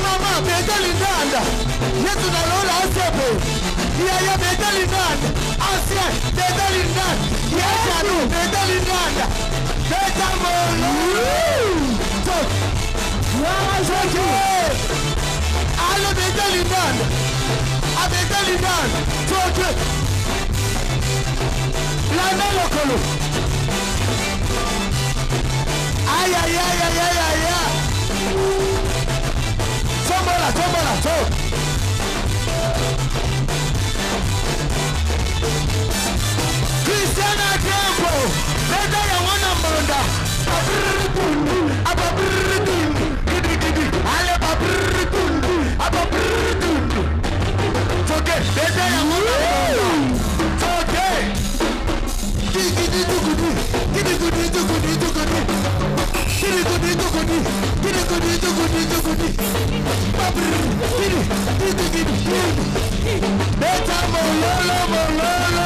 Mama, Betelindanda, Yesu na lola asepe. Yaya Betelindanda, Asia Betelindanda, Yaya Betelindanda, Betamolo. Allo Betelindanda, a Betelindanda, Toke. Lana lokolo. Ay ay ay ay ay ay. Tombola, tombola, tombola. Cristiana Tempo, Beda ya wana mbonda. Ababrudundu, ale babrudundu, ababrudundu. Toke, Beda ya wana mbonda. Toke. Gidi dugudi, gidi gudi dugudi dugudi. Gidi gudi dugudi, gidi gudi dugudi dugudi. Beta mololo mololo.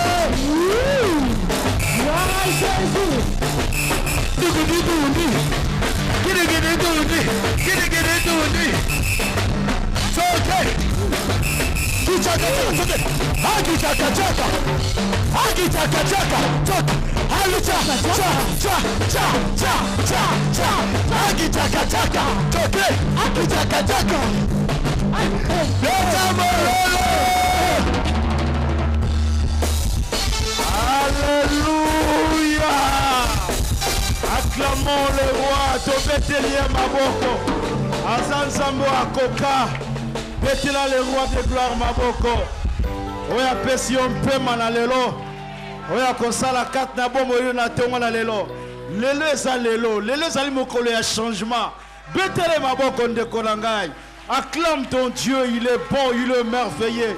Alléluia. Acclamons le roi. Tobetelia maboko. Azanzambo akoka. Betela le roi de gloire maboko. Oya pesi ompema na lelo. Oya kosala kat na bomo yo na tonga na lelo. Lelo eza lelo. Lelo ezali mokolo ya changement. Betele maboko ndeko na ngai. Acclame ton Dieu, il est bon, il est merveilleux.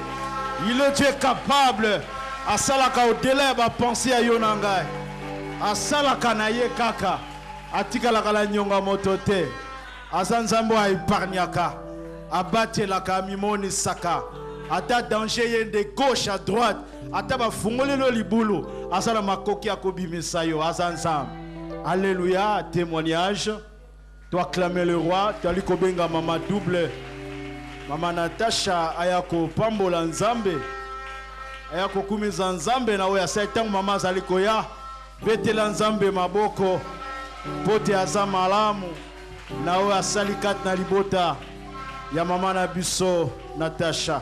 Il est Dieu capable. Asalaka au-delà ba penser à Yonangai. Asalaka na ye kaka. Atikalaka la nyonga motote. Azanzambo a épargnaka. Abatelaka mimoni saka. Ata danger yen de gauche à droite. Ata ba fungole no libulu. Asala makoki akobi misayo. Azanzam. Alléluia, témoignage. Tu as clamé le roi, tu as dit kobenga mama double. Mama Natasha ayako pambola nzambe. Ayako kumiza nzambe na oya saitangu mama zaliko ya. Betela nzambe maboko. Pote azama alamu. Na oya salikat na libota. Ya mama na biso Natasha.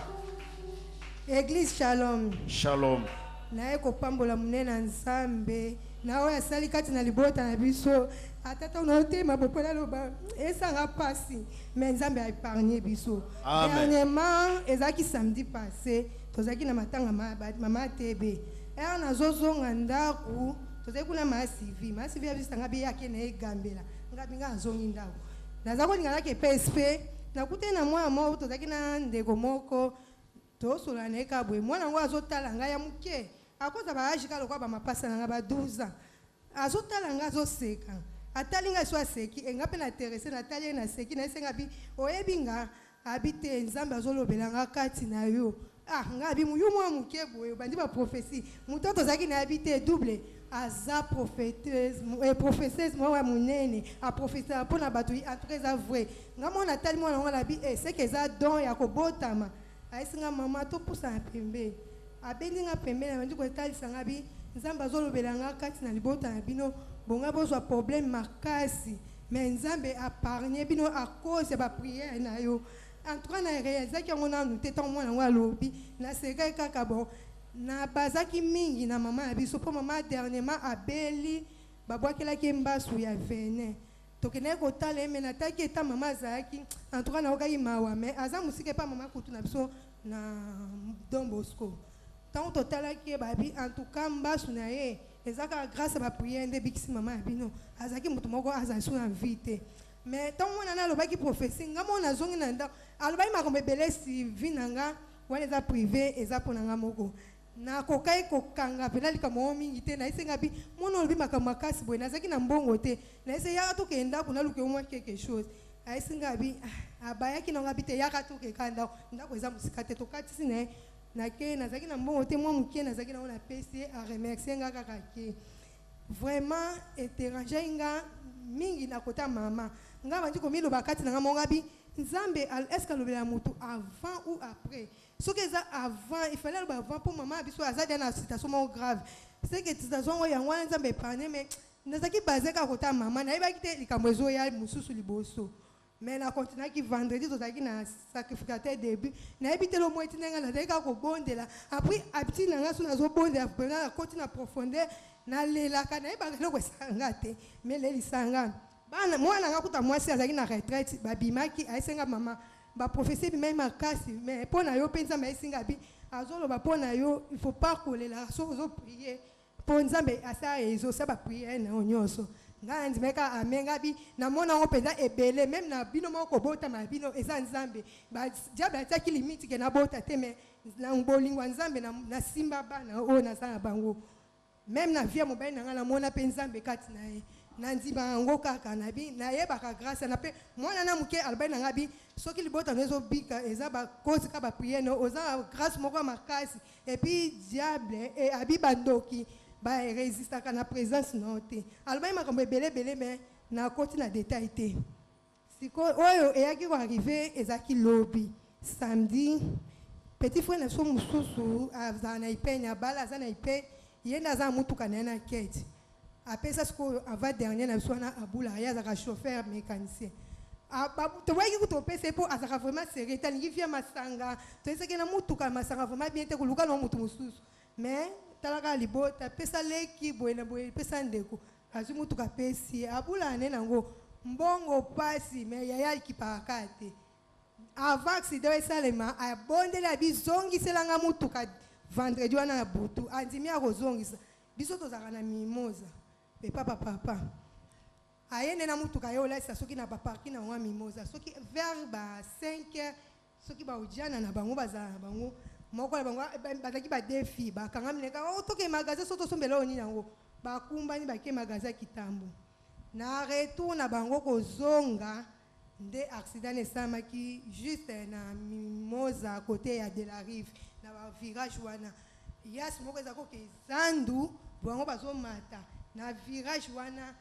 Église Shalom. Shalom. Na eko pambola munena nzambe. Na oya salikati na libota na biso. Atata unote mabopola loba esanga pasi mais nzambe a épargné biso. Dernièrement ezaki samedi passé tozaki na matanga mama tebe era nazozonga ndako tozali kuna masivi abisanga bi yake na egambela ngabi nga azongi ndako naza kolinga ke PSP nakute na mwa mo tozaki na ndeko moko tosola na ekabwe mwana ngo azotala nga ya muke akoza baajika lokwa bamapasa na nga ba 12 ans azotala nga azoseka atalinga so aseki engape na terese na tali na seki na esenga bi oyebi nga habite nzambe azolobela nga kati na yo ngabi muyu mwa muke boyo bandi ba prophétie mutoto zaki na habite double aza prophéteuse mwa munene a prophétie pona batu a très vrai ngamona tali mwana ngala bi c'est que za don ya kobotama aisinga mama to pusa pembe abelinga pembe na ndiko tali sanga bi nzambe azolobela nga kati na libota na bino bonga bozwa problème makasi mais nzambe apargne bino à cause ba prière na yo en tout cas na réaliser que on a nous tétan moi na lobi na seka kaka bon na bazaki mingi na mama ya biso po mama dernièrement abeli babwakela ki mbasu ya vene tokene ko tala me na taki eta mama zaki en tout cas na okaki mawa mais aza musike pa mama kutu na biso na Don Bosco tant total ki babi en tout cas mbasu na ye ezaka grâce à ba prière de bikisi mama bino azaki mutu moko azasu na vite mais tant on a lobaki prophétie ngamo na zongi na nda alobai makombe belesi vinanga wana za privé eza ponanga moko na kokai kokanga pena likamo mingi te na isenga bi mono lobi makamakasi boy nazaki na mbongo te na ise ya to kenda kuna luke umwa quelque chose aisenga bi abayaki na ngabite ya ka to ke kanda ndako eza musikate to kati sine na ke nazaki na mbongo te mwa mukie nazaki na ona PC a remercier nga kaka ke vraiment étranger nga mingi na kota mama nga bandi komi lo bakati na nga bi nzambe est-ce que lobela mutu avant ou après ce que ça avant il fallait le avant pour maman biso azadi na situation grave c'est que situation ya ngwana nzambe prane mais nazaki basé ka kota mama na ibaki te likambo ezo ya mususu liboso mais na continue ki vendredi tozaki na sacrificateur début na ibite lo moiti nga na deka ko bondela après abiti na nga so na zo bondela na continue na profondeur na lela kana ibaki lo ko sangate mais le lisanga bana mwana nga kuta mwasi azaki na retraite babimaki aisenga mama ba prophétie même makasi mais pona yo pensa mais singa bi azolo ba pona yo il faut pas coller la so prier pour nzambe asa ezo sa ba prier na onyoso nga ndimeka amenga bi na mona ngo penza ebele même na bino moko bota ma bino eza nzambe ba diable ataki limite ke na bota te mais na ngbolingwa nzambe na simba bana o na sa bango même na vie mobile na ngala mona penza nzambe kati na ye nandiba ngo kaka na bi na ye baka grâce na pe mwana na muke albai na ngabi soki libota nezo bika eza ba cause ka ba prier no oza grâce moko makasi et puis diable et abi bandoki ba résister ka na présence note albai makambo belé mais na koti na détail te siko oyo e yaki ko arriver ezaki lobby samedi petit frère na so mususu azana ipenya bala azana ipe yenda za mutuka na kete après ça ce qu'on avant dernier na soana abula ya za chauffeur mécanicien to waki ko pese po azaka vraiment serré tani via masanga to eseke na mutuka masanga vraiment bien te ko luka no mutu mususu mais talaka libota pesa leki boena boye pesa ndeko azu mutuka pesi abula ne nango mbongo pasi mais yaya kipakate avant accident esalema abondela bizongi selanga mutuka vendredi wana na butu andimia kozongisa biso tozaka na mimoza pe papa ayene na mutuka yo la soki na baparki na wa mimoza soki vers ba 5h soki ba ujana na bango bazala bango moko na bango bazaki ba défi ba kanga mineka o toke magasin soto sombela oni yango ba kumba ni ba ke magasin kitambo na retour na bango kozonga nde accident esamaki juste na mimoza côté ya de la rive na ba virage wana yas moko ezako ke zandu bango bazomata na virage wana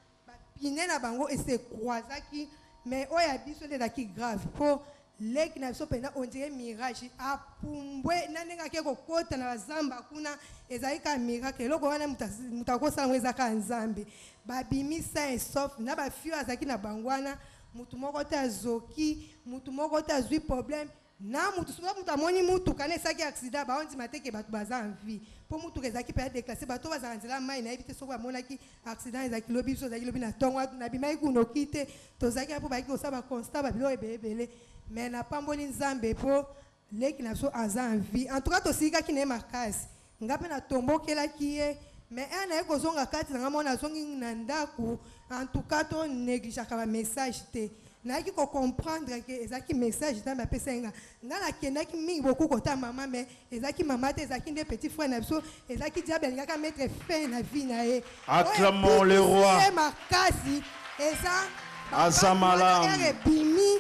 pine na bango et se croisaki mais oya biso le daki grave po leki na biso pena on dirait mirage apumbwe nanenga ke ko kota na zamba kuna ezaika miracle loko wana mutakosala mweza ka nzambe babimisa esof na ba fio azaki na bangwana mutu moko ta zoki mutu moko ta zui problème na mutu soba mutu amoni mutu kana esaki accident ba onzi mateke batu baza en vie po mutu ezaki pe déclassé bato baza nzela mai na ebite soko amona ki accident ezaki lobi so ezaki lobi na tongo na bimai kuno kite to zaki apo ba ki osaba constat ba bilo ebele mais na pamboli nzambe po leki na biso aza en vie. En tout cas tosikaki na ye makasi nga mpe natombokelaki ye mais ere naye kozonga kati na nga mona azongi na ndako. En tout cas tonegligeaka bamessage te nayaki kocomprendre ke ezalaki message nzambe apesa ye nga nakendaki mingi beaucoup kota mama mais ezalaki mama te ezalaki nde petit frère na biso ezalaki diable alingaka mettre fin na vie na ye. Acclamons le roi. makasi eza Azamala ebimi.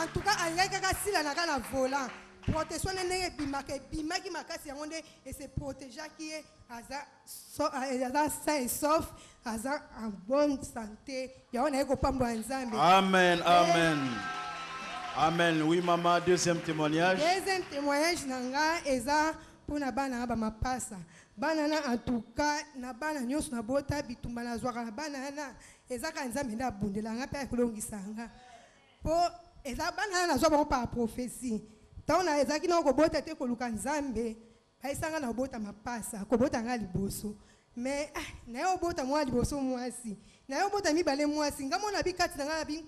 En tout cas alingaki kaka sila na kaka na volant protection ndenge ebimaki makasi yango nde ese protégeaki ye aza sain et sauf aza en bonne santé yango naye kopambola nzambe. Amen, amen. Amen. Oui, maman, deuxième témoignage. Deuxième témoignage nanga eza mpona bana na bamapasa bana na en tout cas na bana nyonso na bota bitumba nazwaka na bana na ezaka nzambe nde abundelanga mpe akolongisanga mpo eza bana na nazwa bango par prophétie ntango na ezalaki na kobota te koluka nzambe bayesanga na kobota mapasa kobota nga liboso mais naye obota mwa liboso mwasi naye obota mibale mwasi nga mona bikati na nga na bi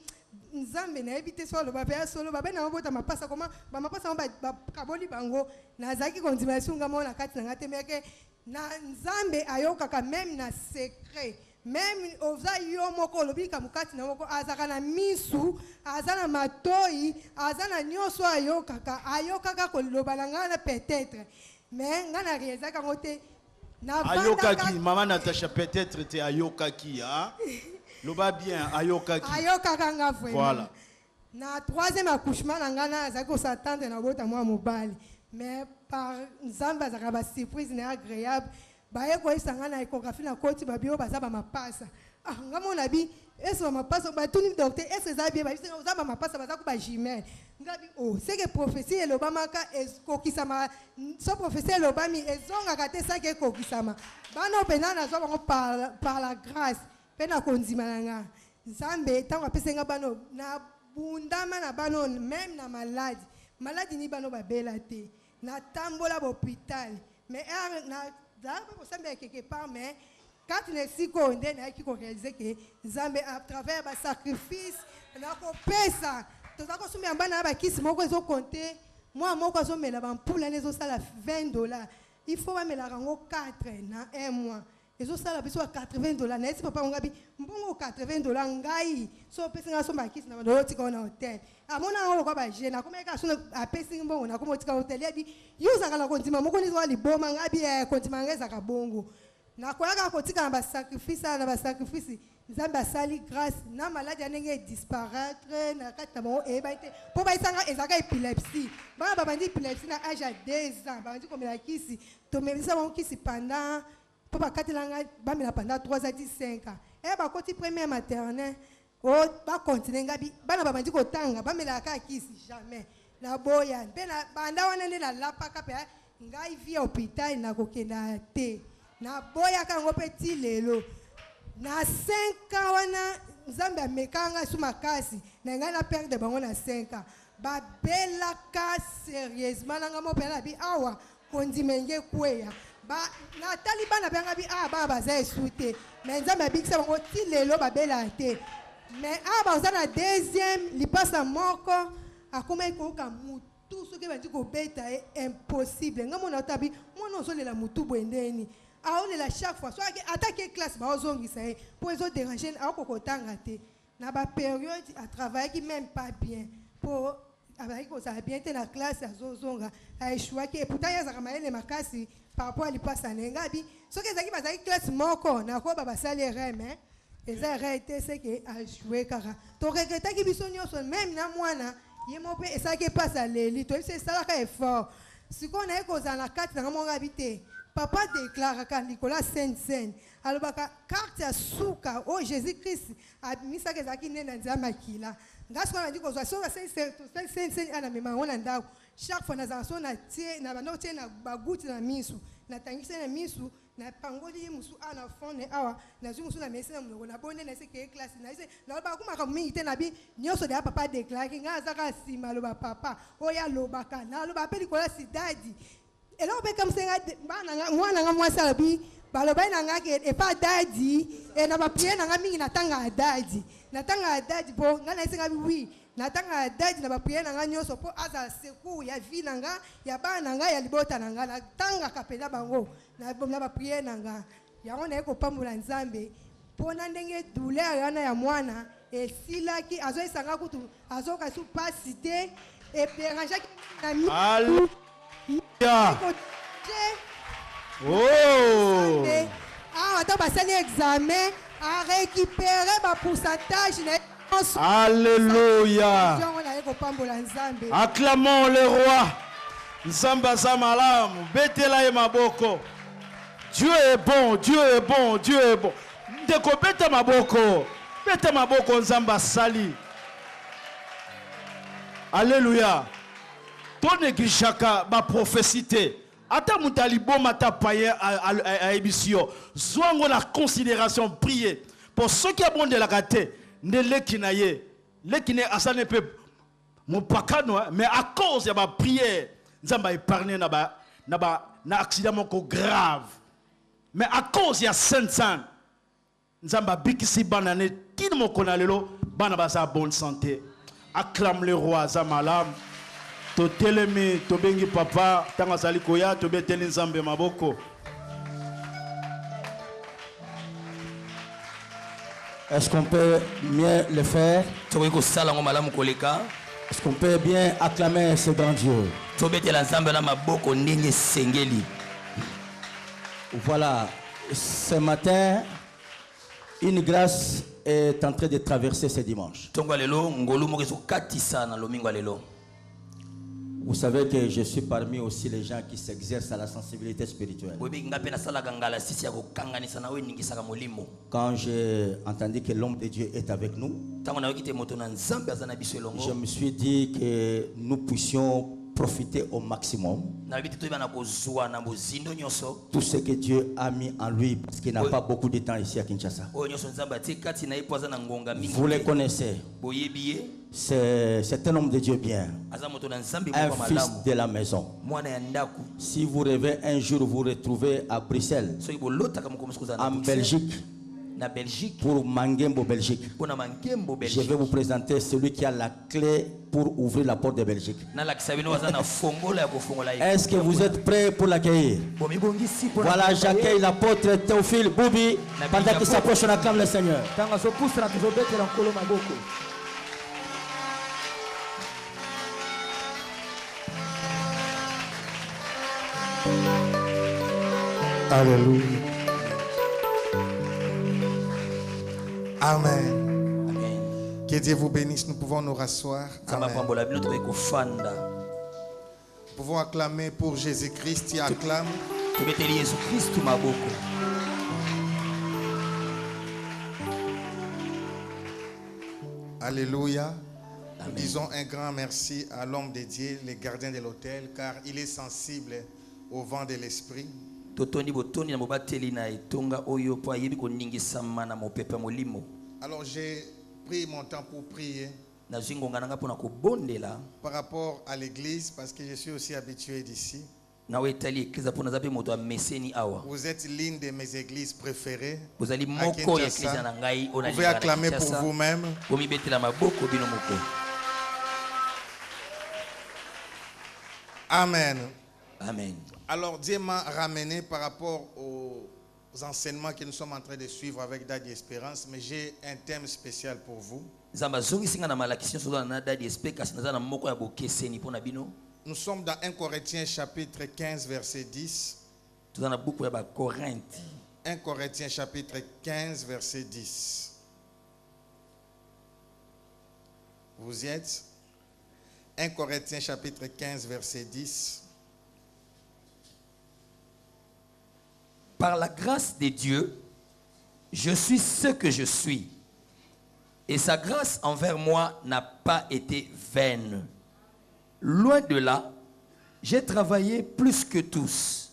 nzambe nayebi te so aloba mpe ya solo babe na mabota mapasa koma bamapasa ngo bakaboli bango nazalaki kondima esunga mona kati na nga te meke na nzambe ayokaka meme na secret meme oza yo moko olobika mokati na moko azaka na misu aza na matoi aza na nyonso ayokaka koloba na ngai na peut-être mais ngai na réalisaka ngo te ayokaki mama Natacha peut-être te ayokaki hein? Loba bien ayokaki ayokaka nga vraiment voilà. Na troisième accouchement na ngai nazalaki kosatendre na bota mwa mobali mais par nzambe azalaka basurprise na agréable baye koyebisa ngai na échographie na koti babi oyo baza bamapasa nga mona bi ese bamapasa batuni docteur ese eza bie babisi oza bamapasa baza ko bajumele ngabi seke prophétie elobamaka ekokisama so prophétie elobami ezongaka te sake ekokisama bana opena nazwa bango par la grâce mpe na kondima na nga nzambe ntango apesa nga bano na bundama na bano meme na maladi ni bano babela te natambola bahôpital mais nzambe kosambela quelque part mais kati na esiko nde nayaki korealize ke nzambe à travers basacrifice nakopesa toza kosumbela bana na bakisi moko ezokonte mwa moko azomela bampula ne ezosala $20 il faut bamelaka yango 4 na 1 mois ezosala biso ya $80 na esi papa ngabi mbongo $80 ngai so opesi nga so bakisi na bando otika na hotel amona ngo kwa baje na komeka so apesi mbongo na komotika hotel yebi yuzaka na kontima moko nizo liboma ngabi kontima ngeza ka bongo na koyaka kotika na basacrifice nzambe asali grâce na maladi anenge disparaître na kati na bango ebaite po baisanga ezaka épilepsie bana babandi épilepsie na âge à 2 ans babandi komela kisi tomelisa bango kisi pendant po bakatelanga bamela pendant 3 à 5 ans bakoti premier maternelle bakontinue ngabi bana babandi kotanga bamelaka kisi jamais na boya mpe na banda wana nde nalapaka mpe ngai vi ya hôpital nakokenda te na boyaka yango mpe ti lelo na 5 ans wana nzambe amekanga su makasi na ngai na perde bango na 5 ans babelaka sérieusement nanga mo mpe nabi awa kondimenge kweya natali bana mpe ngabi bana baza esu te mais nzambe abikisa bango ti lelo babela te mais baza na deuxième lipasa moko akomaki koyoka mutu soki bandi kobeta ye impossible nga mona otabi mwana ozolela mutu bwendeni aolela chaque fois soki atake classe baozongisa ye mpo ezoderange akokotanga te na bapériode atravaillaki même pas bien mpo abaki kozala bien te na classe azozonga aeshuaki pourtant ye azalaka mayele makasi par rapport alipasa na ye ngabi soki ezalaki bazalaki classe moko nakoba basali ereme eza ere te seke ajoué kaka toregretaki biso nyonso même na mwana ye mo mpe esalaki epasi aleli toyebi se esalaka effort sikoyo naye kozala na kati nanga monga bi te papa déclaraka likolo sainte alobaka karte ya suka oyo jésus christ abimisaka ezalaki nde na nzambe akila nga sikoyo nandi kozwa soka sainte anamema yango na ndako chaque fois nazala so natie na bando tie na baguti na misu natangisi na misu na pangoli ye musu ana fone awa nazwi musu na mesi na monoko na bonde na ese keye classe na ese nalobaka kumaka mingi te na bi nyonso deya papa déclaraki nga azaka nsima aloba papa oyo alobaka naloba mpe likolo sidadi eloko mpe kamusenga mwana nga mwasi alobi balobai na nga ke epa dadi na baprie na nga mingi natanga adadi mpo nga na esenga bi wi natanga date na ba prière na nga nyonso po aza secours ya vie na nga ya bana na nga ya libota na nga natanga kapela bango na ba prière na nga yango na ekopambola Nzambe pona ndenge douleur yana ya mwana esilaki azoisanga kutu azoka su pasite et dérangeaki na mi Alléluia. Oh. Ah, attends, bah, c'est l'examen à récupérer ma pourcentage. Alléluia. Acclamons le roi. Nzamba Zamalam. Betela e maboko. Dieu est bon, Dieu est bon, Dieu est bon. Ndeko beta maboko. Beta maboko Nzamba sali. Alléluia. Ton gishaka ba prophétie. Ata mutalibo mata paye à émission. Zwango la considération prier pour ceux qui abondent de la gâté. Ne lekinaye. Lekine asane pe mon pakano mais à cause de ma prière, nzamba épargné na accident moko grave. Mais à cause ya saint nzamba bikisi banane tin moko na lelo bana ba sa bonne santé. Acclame le roi Zamalam. To telemi to bengi papa tanga sali koya to beteli Nzambe maboko. Est-ce qu'on peut mieux le faire? Est-ce qu'on peut bien acclamer ce grand Dieu? Voilà, ce matin, une grâce est en train de traverser ce dimanche. Vous savez que je suis parmi aussi les gens qui s'exercent à la sensibilité spirituelle. Quand j'ai entendu que l'homme de Dieu est avec nous, je me suis dit que nous puissions profiter au maximum tout ce que Dieu a mis en lui, parce qu'il n'a pas beaucoup de temps ici à Kinshasa. Vous le connaissez. C'est un homme de Dieu bien, un fils de la maison. Si vous rêvez un jour vous retrouvez à Bruxelles, en Belgique, pour Mangembo, Belgique, je vais vous présenter celui qui a la clé pour ouvrir la porte de Belgique. Est-ce que vous êtes prêts pour l'accueillir? Voilà, j'accueille l'apôtre Théophile Boubi. Pendant qu'il s'approche, on acclame le Seigneur. Alléluia. Amen. Que Dieu vous bénisse. Nous pouvons nous rasseoir. Amen. Nous pouvons acclamer pour Jésus-Christ. Tu acclames. Alléluia. Nous disons un grand merci à l'homme de Dieu, le gardien de l'autel, car il est sensible au vent de l'esprit. Alors j'ai pris mon temps pour prier par rapport à l'église, parce que je suis aussi habitué d'ici. Vous êtes l'une de mes églises préférées. Vous pouvez acclamer pour vous-même. Amen. Amen. Alors Dieu m'a ramené par rapport aux enseignements que nous sommes en train de suivre avec Daddy Espérance, mais j'ai un thème spécial pour vous. Nous sommes dans 1 Corinthiens chapitre 15 verset 10. 1 Corinthiens chapitre 15 verset 10. Vous y êtes? 1 Corinthiens chapitre 15 verset 10. Par la grâce de Dieu, je suis ce que je suis. Et sa grâce envers moi n'a pas été vaine. Loin de là, j'ai travaillé plus que tous.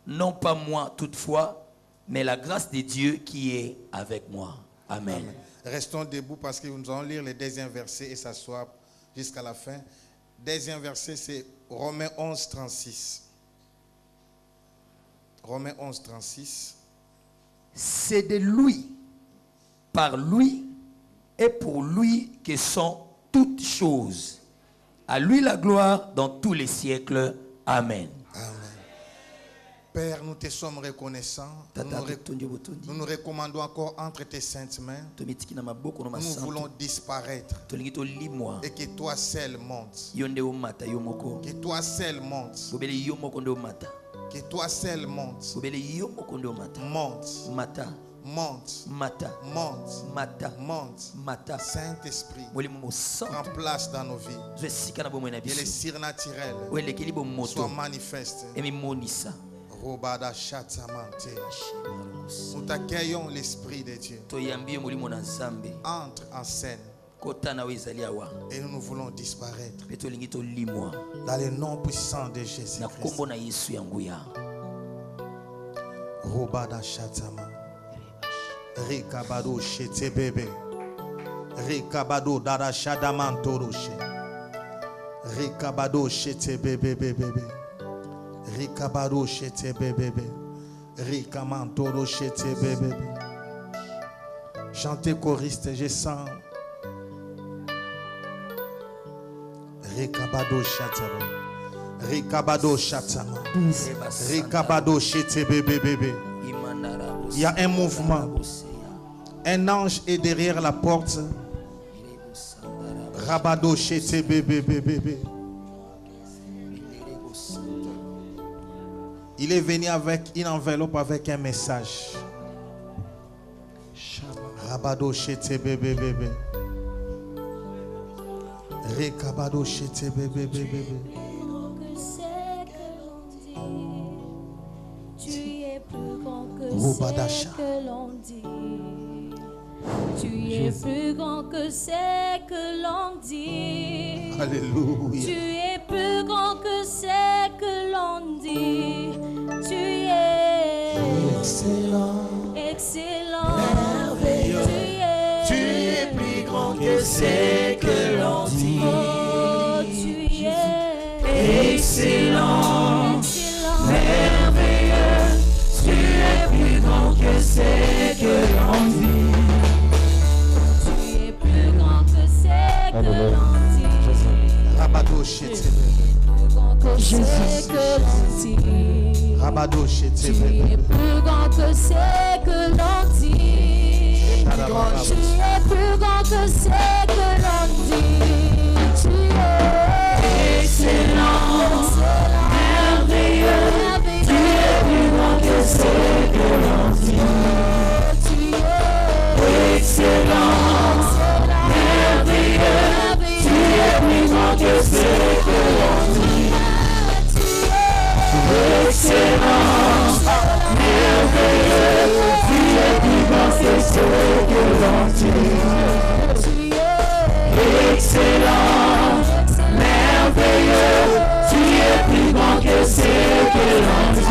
Non pas moi toutefois, mais la grâce de Dieu qui est avec moi. Amen. Amen. Restons debout parce que nous allons lire le deuxième verset et s'asseoir jusqu'à la fin. Deuxième verset, c'est Romains 11, 36. Romains 11, 36. C'est de lui, par lui et pour lui que sont toutes choses. À lui la gloire dans tous les siècles. Amen. Amen. Père, nous te sommes reconnaissants. Nous nous recommandons encore entre tes saintes mains. Nous voulons disparaître. Et que toi seul montes. Que toi seul montes. Que toi seul montes. Monte. Monte. Monte. Saint-Esprit, prends place dans nos vies. Et les surnaturels soient manifestes. Robada Shatamante. Nous t'accueillons l'Esprit de Dieu. Entre en scène. Et nous voulons disparaître. Dans le nom puissant de Jésus-Christ. Robada Shatama. Rikabado Shete Bebe. Rikabado Dada Shadaman Toroshe. Rikabado Shete Bebe Bebe. Rikabado Shete Bebe. Rikaman Toro Shete Bebe. Chantez choriste, je sens. Rikabado Shatama. Rikabado Shatama. Rikabado Shete Bebe Bebe. Il y a un mouvement. Un ange est derrière la porte. Rabado Shete Bebe Bebe. Il est venu avec une enveloppe avec un message. Rabado Shete Bebe Bebe. Rekabado Shete Bebe Bebe. Que l'on dit. Tu es plus grand que ce que l'on dit. Alléluia. Tu es plus grand que ce que l'on dit. Tu es excellent, excellent, merveilleux. Tu es plus grand que ce que l'on dit. Oh, tu es excellent, merveilleux. Tu es plus grand que ce que l'on dit. Tu es plus grand que ce que l'on dit. Rabado Shete Plus grand que ce que l'on dit. Rabado Shete Tu es plus grand que ce que l'on dit. Tu es plus grand que ce que l'on dit. Tu es excellent, merveilleux. Tu es plus grand que ce que l'on dit. Tu es excellent, merveilleux. Tu es plus grand que ce que l'on dit. Excellent, merveilleux. Tu es plus grand que ce que l'on dit. Excellent, merveilleux. Tu es plus grand que ce que l'on dit.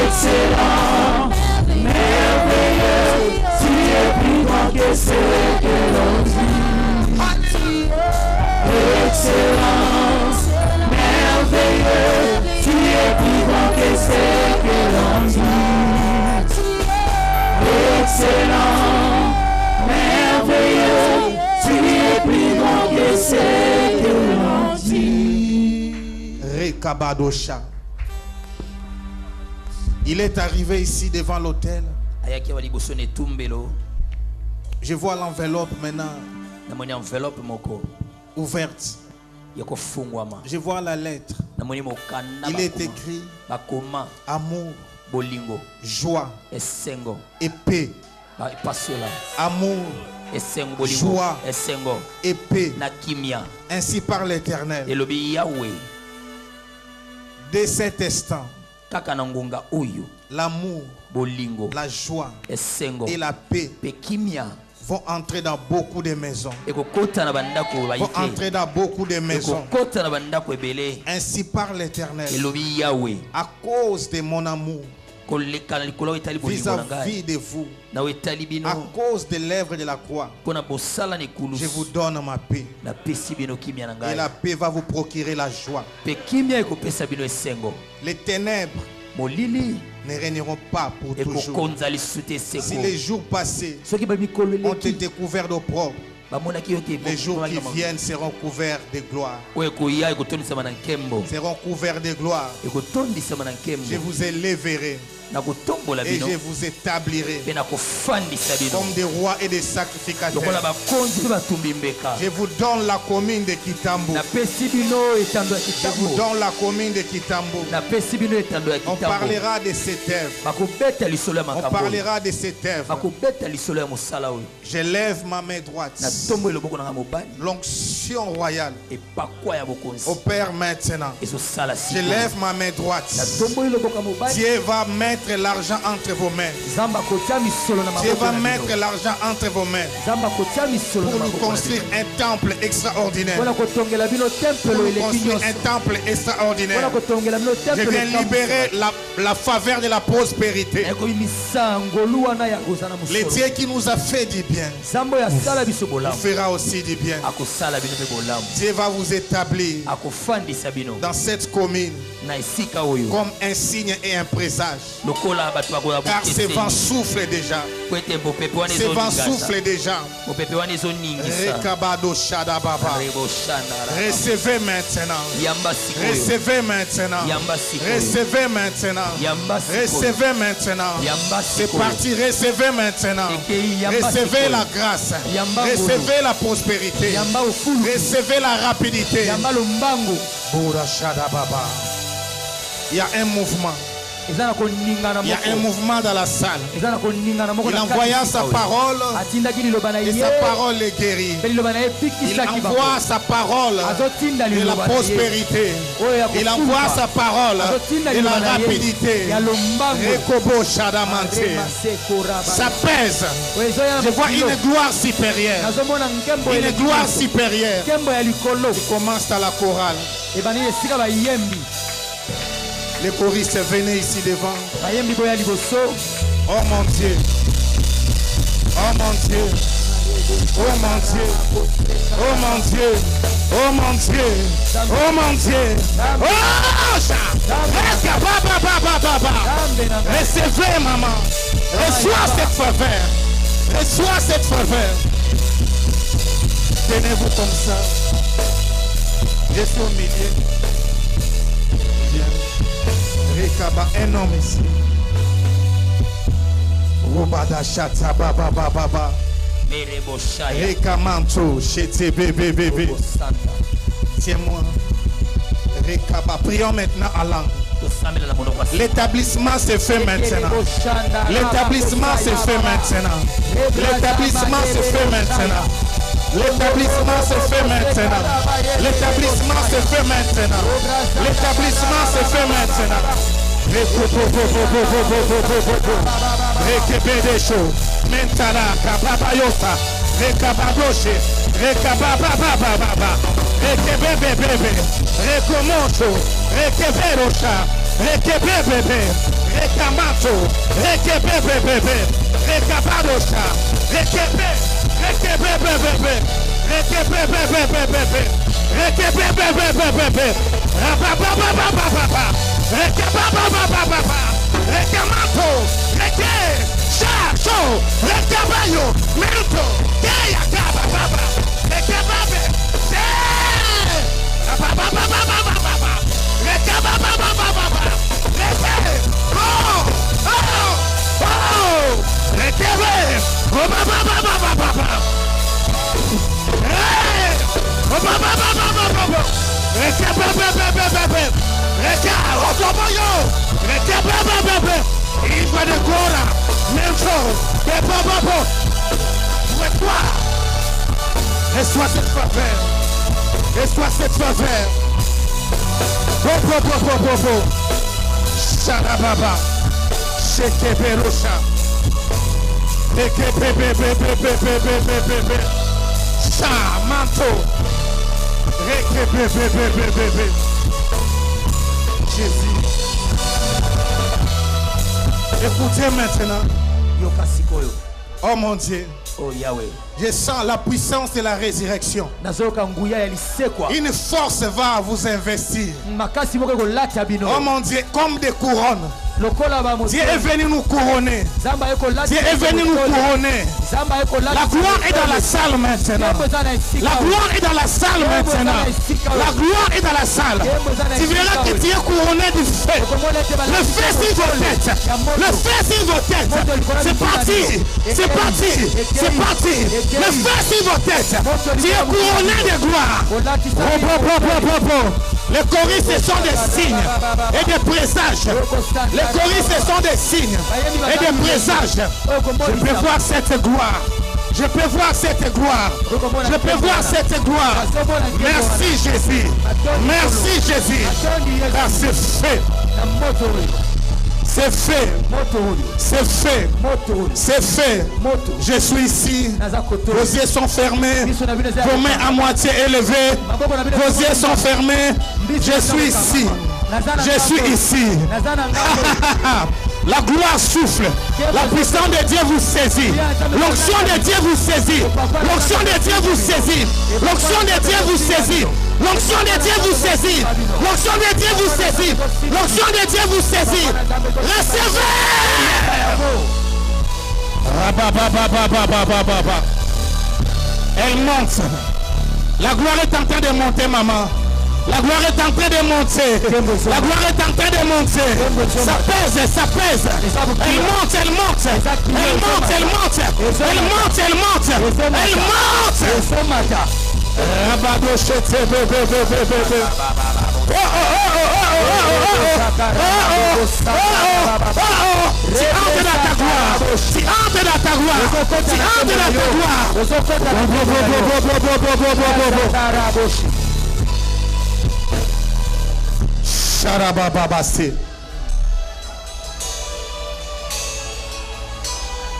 Excellent, merveilleux. Tu es plus grand que ce que l'on dit. Excellent, merveilleux. Tu es plus grand que ce que l'on dit. Excellent, merveilleux. Tu es plus grand que ce que l'on dit. Rekabadosha. Il est arrivé ici devant l'autel. Je vois l'enveloppe maintenant ouverte. Je vois la lettre. Il est écrit amour, joie et paix. Amour, joie et paix. Ainsi parle l'Éternel. Dès cet instant, l'amour, la joie et la paix vont entrer dans beaucoup de maisons. Vont entrer dans beaucoup de maisons. Ainsi parle l'Éternel. À cause de mon amour vis-à-vis de vous, à cause de l'œuvre de la croix, je vous donne ma paix. Et la paix va vous procurer la joie. Les ténèbres ne régneront pas pour toujours. Si les jours passés ont été couverts d'opprobre, Les jours qui viennent seront couverts de gloire. Seront couverts de gloire. Je vous élèverai. Et je vous établirai comme des rois et des sacrificateurs. Je vous donne la commune de Kitambo. Je vous donne la commune de Kitambo. On parlera de cette œuvre. On parlera de cette œuvre. Je lève ma main droite. L'onction royale opère maintenant. Je lève ma main droite. Dieu va mettre l'argent entre vos mains. Dieu va mettre l'argent entre vos mains pour nous construire un temple extraordinaire. Pour nous construire un temple extraordinaire. Je viens libérer la faveur de la prospérité. Le Dieu qui nous a fait du bien nous fera aussi du bien. Dieu va vous établir dans cette commune comme un signe et un présage. Car ces vents soufflent déjà. Ces vents soufflent déjà. Recevez maintenant. Recevez maintenant. Recevez maintenant. Recevez maintenant. C'est parti. Recevez maintenant. Recevez la grâce. Recevez la prospérité. Recevez la rapidité. Il y a un mouvement. Il y a un mouvement dans la salle. Il envoya sa parole et sa parole est guérie. Il envoie sa parole de la prospérité. Il envoie sa parole de la rapidité. Ça pèse. Je vois une gloire supérieure. Une gloire supérieure. Tu commences à la chorale. Les choristes, venez ici devant. Oh mon Dieu. Oh mon Dieu. Oh mon Dieu. Oh mon Dieu. Oh mon Dieu. Oh mon Dieu. Oh recevez maman. Reçois cette faveur. Reçois cette faveur. Tenez-vous comme ça. Je suis au milieu. Un homme ici. Robada chata baba baba. Rekamanto chete bébé bébé. Tiens-moi. Rekaba. Prions maintenant à langue. L'établissement se fait maintenant. L'établissement se fait maintenant. L'établissement se fait maintenant. L'établissement se fait maintenant. L'établissement se fait maintenant. L'établissement se fait maintenant. Rekebedesho, Mentala, Kababayota, Rekabadoshe, Rekabababababa, Rekebebebebe, Rekomoto, Rekeberosha, Rekebebebe, Rekamato, Rekebebebebe, Rekabadosha, Rekebe, Rekebebebebe, Rekebebebebe, Rekebebebebe, Rababababababa, Rekabababababa, Rekamato, Reke, Chacho, Rekabayo, Mento, Keya Kabababa, Rekababe, Rababababababa, Rekabababababa, Reke, Rekebe, Rabababababa, il va de Gora, même chose, reçois cette faveur, reçois cette faveur. Shadababa, Shekeberosha, Ekebebebebebebebebebe, Shamanto, Rekebebebebebebe. Jésus. Écoutez maintenant. Oh mon Dieu. Oh Yahweh. Je sens la puissance de la résurrection. Une force va vous investir. Oh mon Dieu, comme des couronnes. Dieu est venu nous couronner. Dieu est venu nous couronner. La gloire est dans la salle maintenant. La gloire est dans la salle maintenant. La gloire est dans la salle. Tu verras que tu es couronné du feu. Le feu sur vos têtes. Le feu sur vos têtes. C'est parti. C'est parti. C'est parti. Le feu sur vos têtes. Tu es couronné de gloire. Les choristes sont des signes et des présages. Les choristes sont des signes et des présages. Je peux voir cette gloire. Je peux voir cette gloire. Je peux voir cette gloire. Merci Jésus. Merci Jésus. Car c'est fait. C'est fait. C'est fait. C'est fait. Je suis ici. Vos yeux sont fermés. Vos mains à moitié élevées. Vos yeux sont fermés. Je suis ici. Je suis ici. La gloire souffle. La puissance de Dieu vous saisit. L'onction de Dieu vous saisit. L'onction de Dieu vous saisit. L'onction de Dieu vous saisit. L'onction de Dieu vous saisit. L'onction de Dieu vous saisit. L'onction de Dieu vous saisit. Recevez. Elle monte. La gloire est en train de monter, maman. La gloire est en train de monter. La gloire est en train de monter. Ça pèse, ça pèse. Elle monte, elle monte. Elle monte, elle monte. Elle monte, elle monte. Elle monte. Tu entres dans ta gloire. Tu entres dans ta gloire. Tu entres dans ta gloire.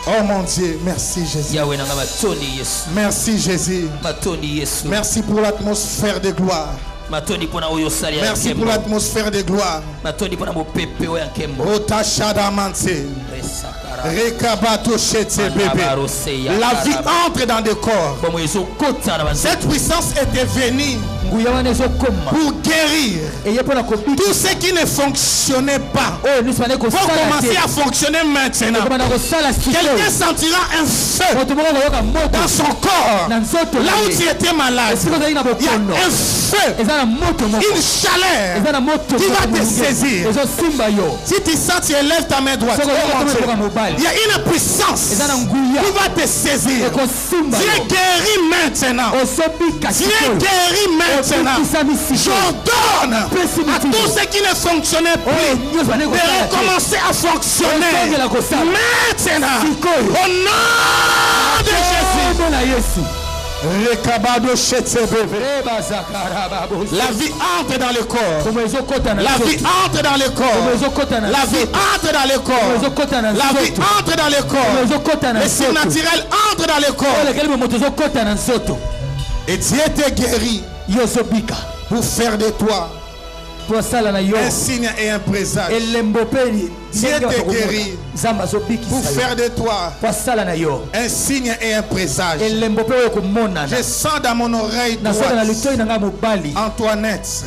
Oh mon Dieu, merci Jésus. Merci Jésus. Merci pour l'atmosphère de gloire. Merci pour l'atmosphère de gloire. La vie entre dans le corps. Cette puissance était venue pour guérir tout ce qui ne fonctionnait pas. Pour commencer à fonctionner maintenant. Quelqu'un sentira un feu dans son corps. Là où tu étais malade, il y a un feu, une chaleur qui va te saisir. Si tu sens, tu élèves ta main droite. Il y a une puissance qui va te saisir. Tu es guéri maintenant. Tu es guéri maintenant. J'ordonne à tous ceux qui ne fonctionnaient plus de recommencer à fonctionner maintenant. Au nom de Jésus. La vie entre dans le corps. La vie entre dans le corps. La vie entre dans le corps. La vie entre dans le corps. Le surnaturel entre dans le corps. Et Dieu te guérit pour faire de toi un signe et un présage. Dieu te guérit pour faire de toi un signe et un présage. Je sens dans mon oreille droite Antoinette.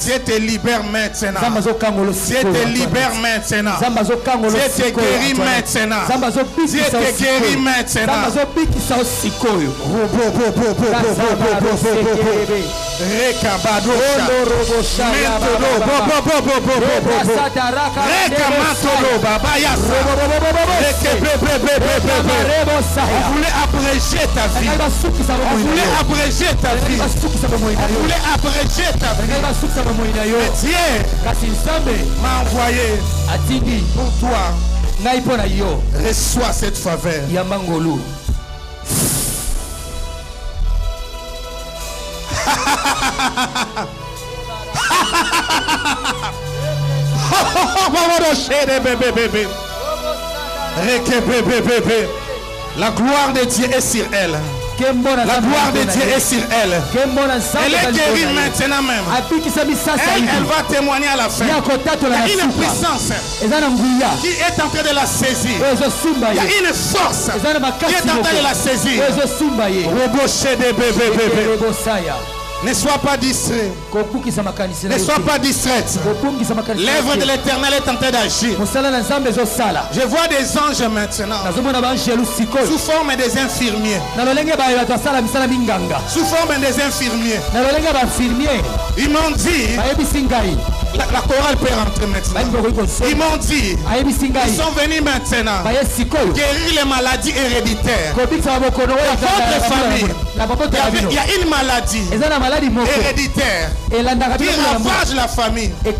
Dieu te libère maintenant. Dieu te libère maintenant. Dieu te guérit maintenant. Dieu te guérit maintenant. On voulait abréger ta vie. On voulait abréger ta vie. On voulait abréger ta vie. Mais Dieu m'a envoyé pour toi. Reçois cette faveur. La gloire de Dieu est sur elle. La gloire de Dieu est sur elle. Elle est guérie maintenant même. Elle va témoigner à la fin. Il y a une puissance qui est en train de la saisir. Il y a une force qui est en train de la saisir. Ne sois pas distrait. Ne sois pas distraite. L'œuvre de l'Éternel est en train d'agir. Je vois des anges maintenant sous forme des infirmiers. Sous forme des infirmiers. Ils m'ont dit, la chorale peut rentrer maintenant. Ils m'ont dit, ils sont venus maintenant guérir les maladies héréditaires. Votre famille, il y a une maladie héréditaire qui ravage la famille, que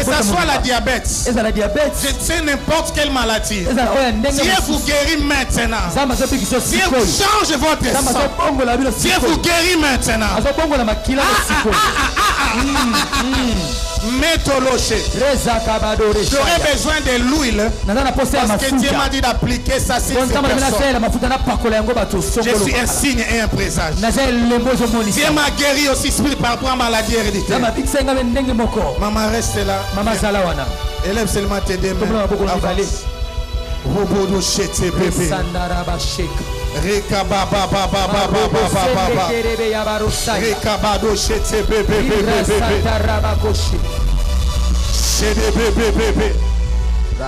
ce soit la diabète, je sais n'importe quelle maladie. Dieu vous guérit maintenant. Dieu vous change votre sang. Dieu vous guérit maintenant. J'aurais besoin de l'huile parce que Dieu m'a dit d'appliquer ça sur ces personnes. Je suis un signe et un présage. Dieu m'a guéri aussi par rapport à maladie héréditaire. Maman reste là. Élève seulement tes deux mains. Avance. Robodo chete bébé. Rekababa baba baba baba. Rekabado chete bébé bébé. Chete bébé bébé.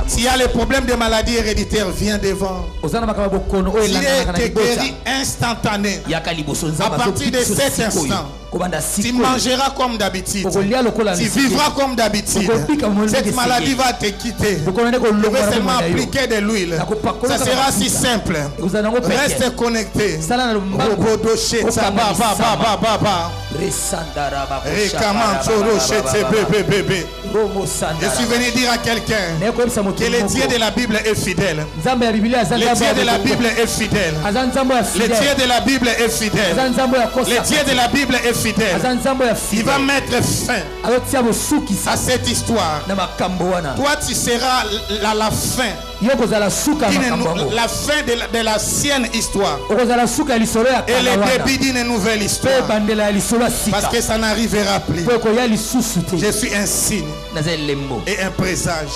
S'il y a les problèmes de maladies héréditaires, viens devant. Il est guéri instantané. À partir de cet instant, tu mangeras comme d'habitude. Tu vivras comme d'habitude. Cette maladie va te quitter. Je vais seulement appliquer de l'huile. Ça sera si simple. Reste connecté. Je suis venu dire à quelqu'un que le Dieu de la Bible est fidèle. Le Dieu de la Bible est fidèle. Le Dieu de la Bible est fidèle. Le Dieu de la Bible est fidèle. Il va mettre fin à cette histoire. Toi, tu seras la fin. La fin de la sienne histoire et le début d'une nouvelle histoire, parce que ça n'arrivera plus. Je suis un signe et un présage.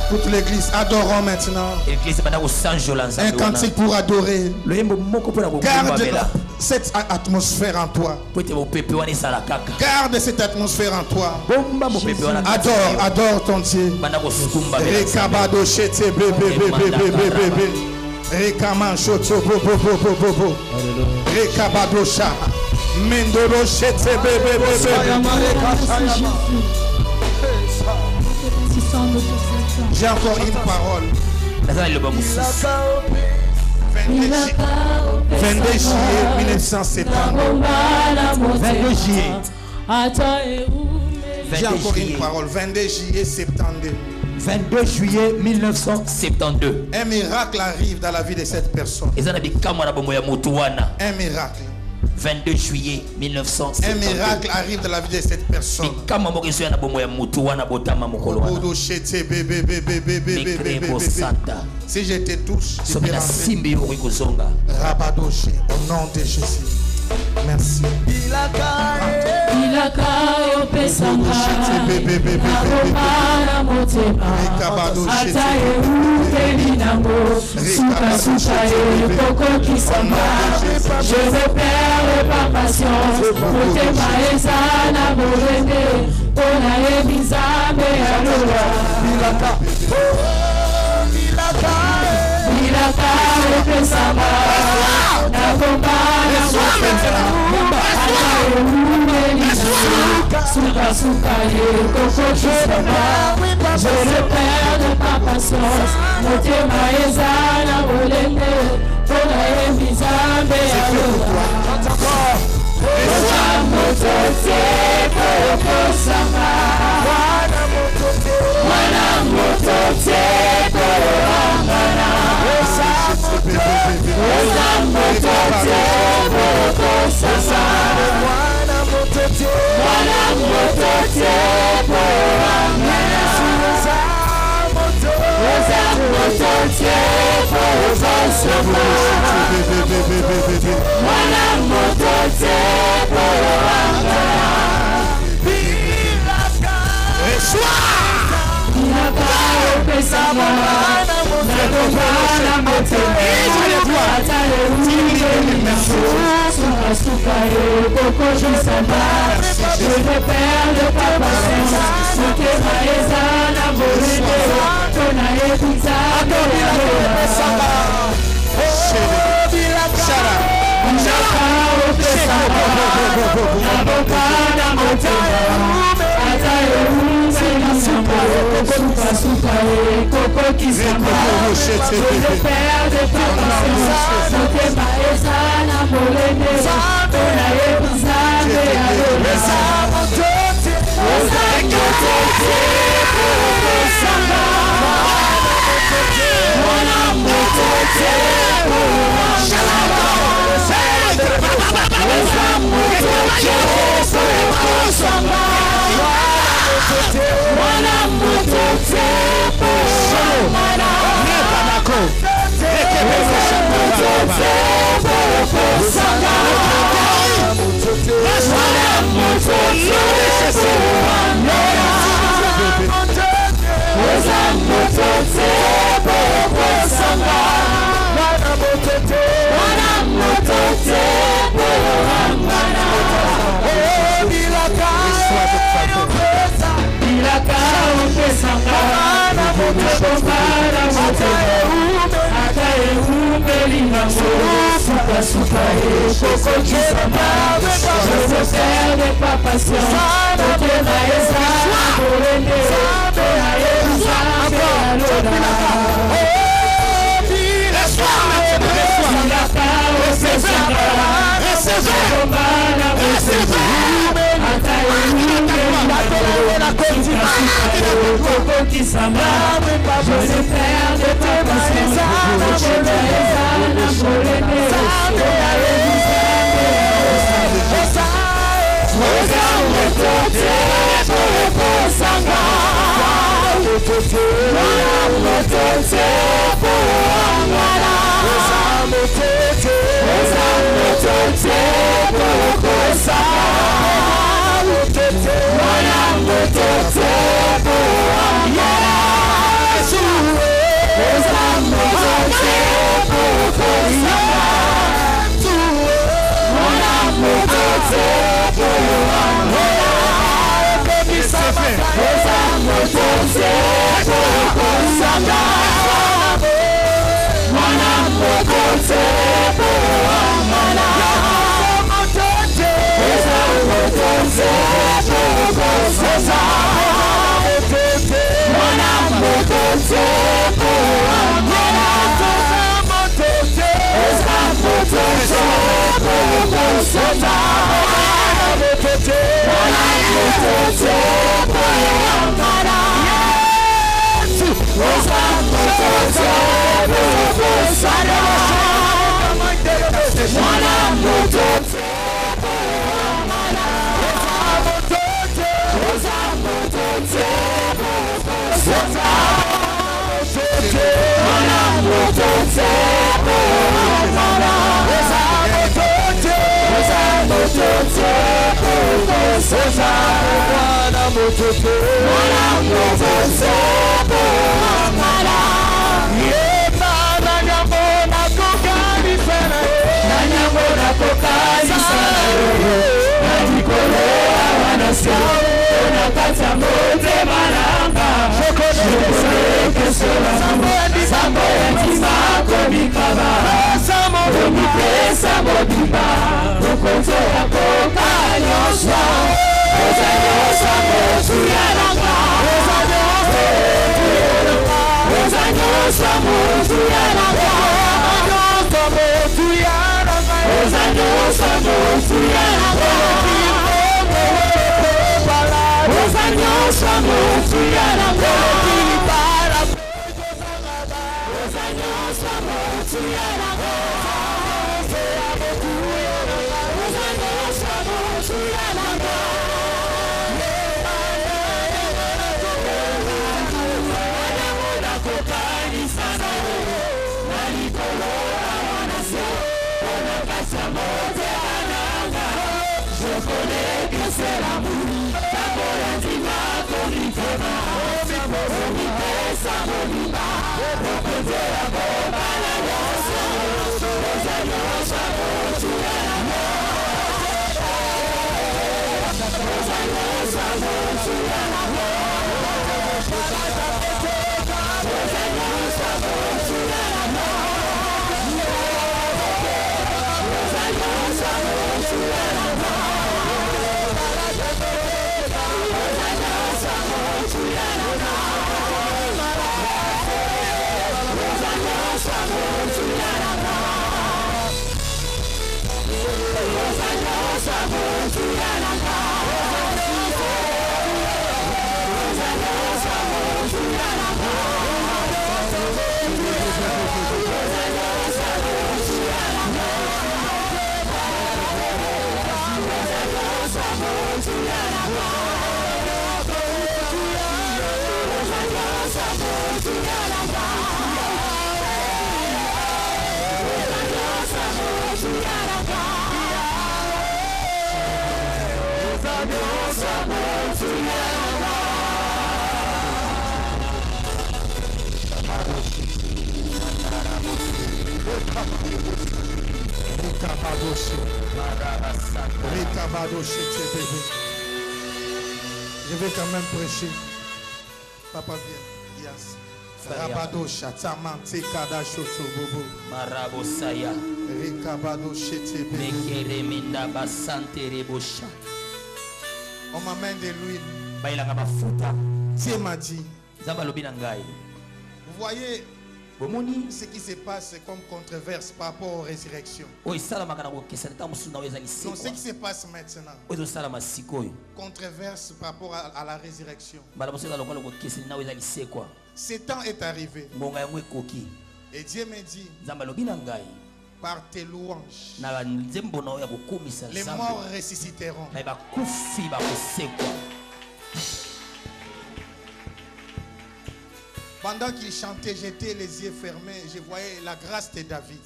Toute l'église, adorons maintenant un cantique pour adorer. Garde cette atmosphère en toi. Garde cette atmosphère en toi. Adore ton Dieu. Rekabado chete bébé bébé bébé. Rekaman choto bobo bobo bobo. Rekabado cha. Mendoro chete bébé bébé. J'ai encore une parole. 22 juillet 1972. 22 juillet. J'ai encore une parole. 22 juillet 72. 22 juillet 1972. Un miracle arrive dans la vie de cette personne. Un miracle. 22 juillet 1972. Un miracle arrive dans la vie de cette personne. Si je te touche, tu peux rentrer. Rabadoché, au nom de Jésus. Merci. Je repère par patience. Motema ezana borende. Ona ebizame aloha. Milaka opesama. Na bomba na bomba. Suka suka ye koko kisama. Je repère de ma patience. Motema ezana borende. Ona ebizame aloha. Wana motote porokosama. Wana motote porokangana. Wana motote porokosama. Wana motote porokangana. Wana motote Sana connais que c'est l'amour. Ta volonté m'a connu vraiment. Ça m'oublie pas. Proposer la bombe à la danse. Les alliances, ça vaut tout à la mort. Les alliances, ça vaut tout à la mort. Les alliances, ça vaut tout à la mort. Les alliances, ça vaut tout à la mort. Les alliances, ça vaut tout à la mort. Je vais quand même prêcher. Papa viens. Yes. Rabadosha, Tamante Kadashoto Bobo. Marabosaya. Rekabadoshe Tebe. Mekereminda basante rebosha. On m'amène de l'huile. Bailanga mafuta. Dieu m'a dit. Zamba lobina ngai. Vous voyez ce qui se passe comme controverse par rapport aux résurrections. Donc ce qui se passe maintenant, controverse par rapport à la résurrection. Ce temps est arrivé. Et Dieu me dit, par tes louanges, les morts ressusciteront. Pendant qu'il chantait, j'étais les yeux fermés, je voyais la grâce de David.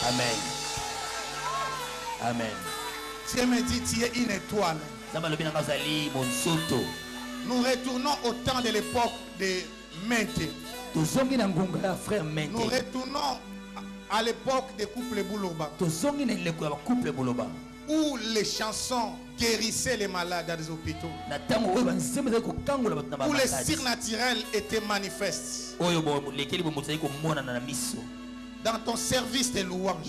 Amen. Amen. Dieu me dit, tu es une étoile. Nous retournons au temps de l'époque de Mente. Nous retournons à l'époque des couples Bouloba. Où les chansons guérissaient les malades dans les hôpitaux. Où les signes naturels étaient manifestes. Dans ton service de louange.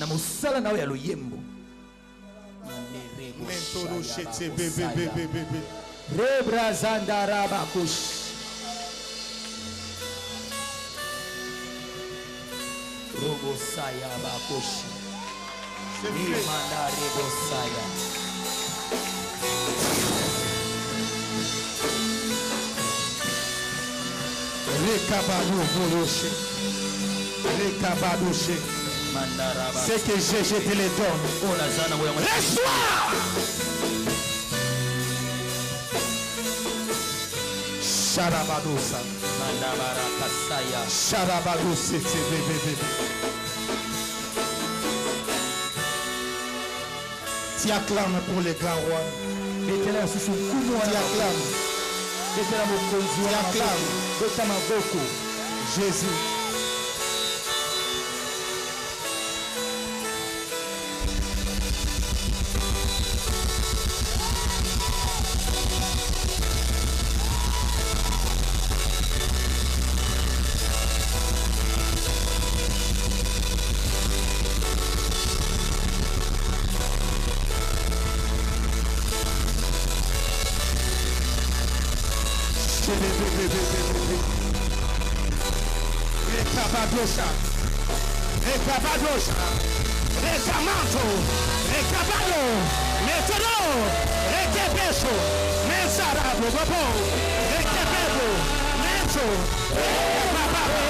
C'est que j'ai jeté les dons. Laisse-toi. Sharabadosa. Sharabadosa. Tu acclames pour les grands rois. Tu acclames. Tu acclames. Jésus. Recabadosha, recamanto, recabado, metodo, requebeso, mensarado, babão, requebedo, mento, recabado,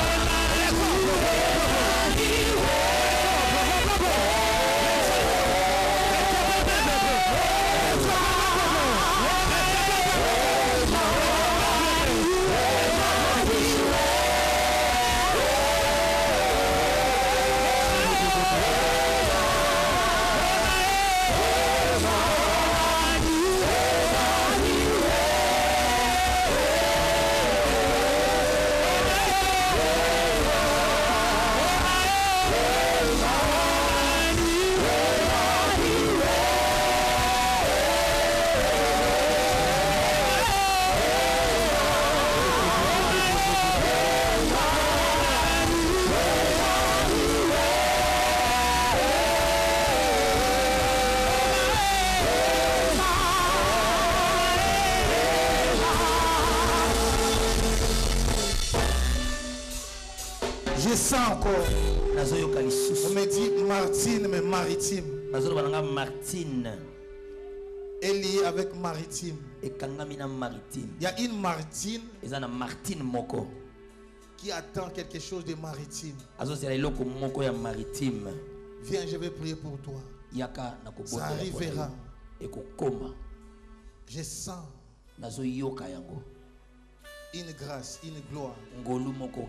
sens encore. On me dit Martine, mais maritime. Martine. Elle est liée avec maritime. Il y a une Martine Moko qui attend quelque chose de maritime. Maritime. Viens, je vais prier pour toi. Ça arrivera. Je sens une grâce, une gloire. Robodo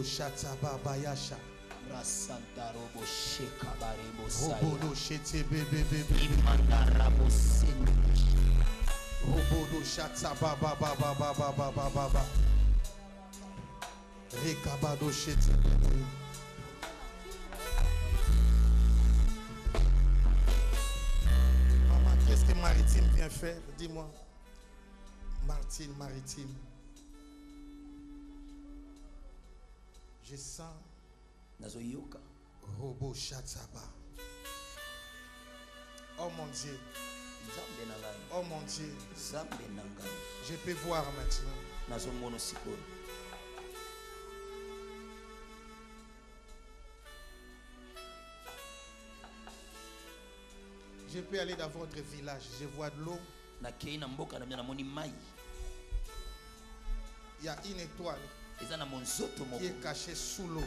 Shata Baba Yasha. Robodo Shete Bebe Bebe. Robodo Shata Baba Baba Baba Baba Baba. Rekabado Shete Bebe. Maman, qu'est-ce que Maritime vient faire? Dis-moi. Martine, Maritime. Je sens Robo Chataba. Oh mon Dieu. Oh mon Dieu. Je peux voir maintenant. Je peux aller dans votre village. Je vois de l'eau. Il y a une étoile qui est cachée sous l'eau.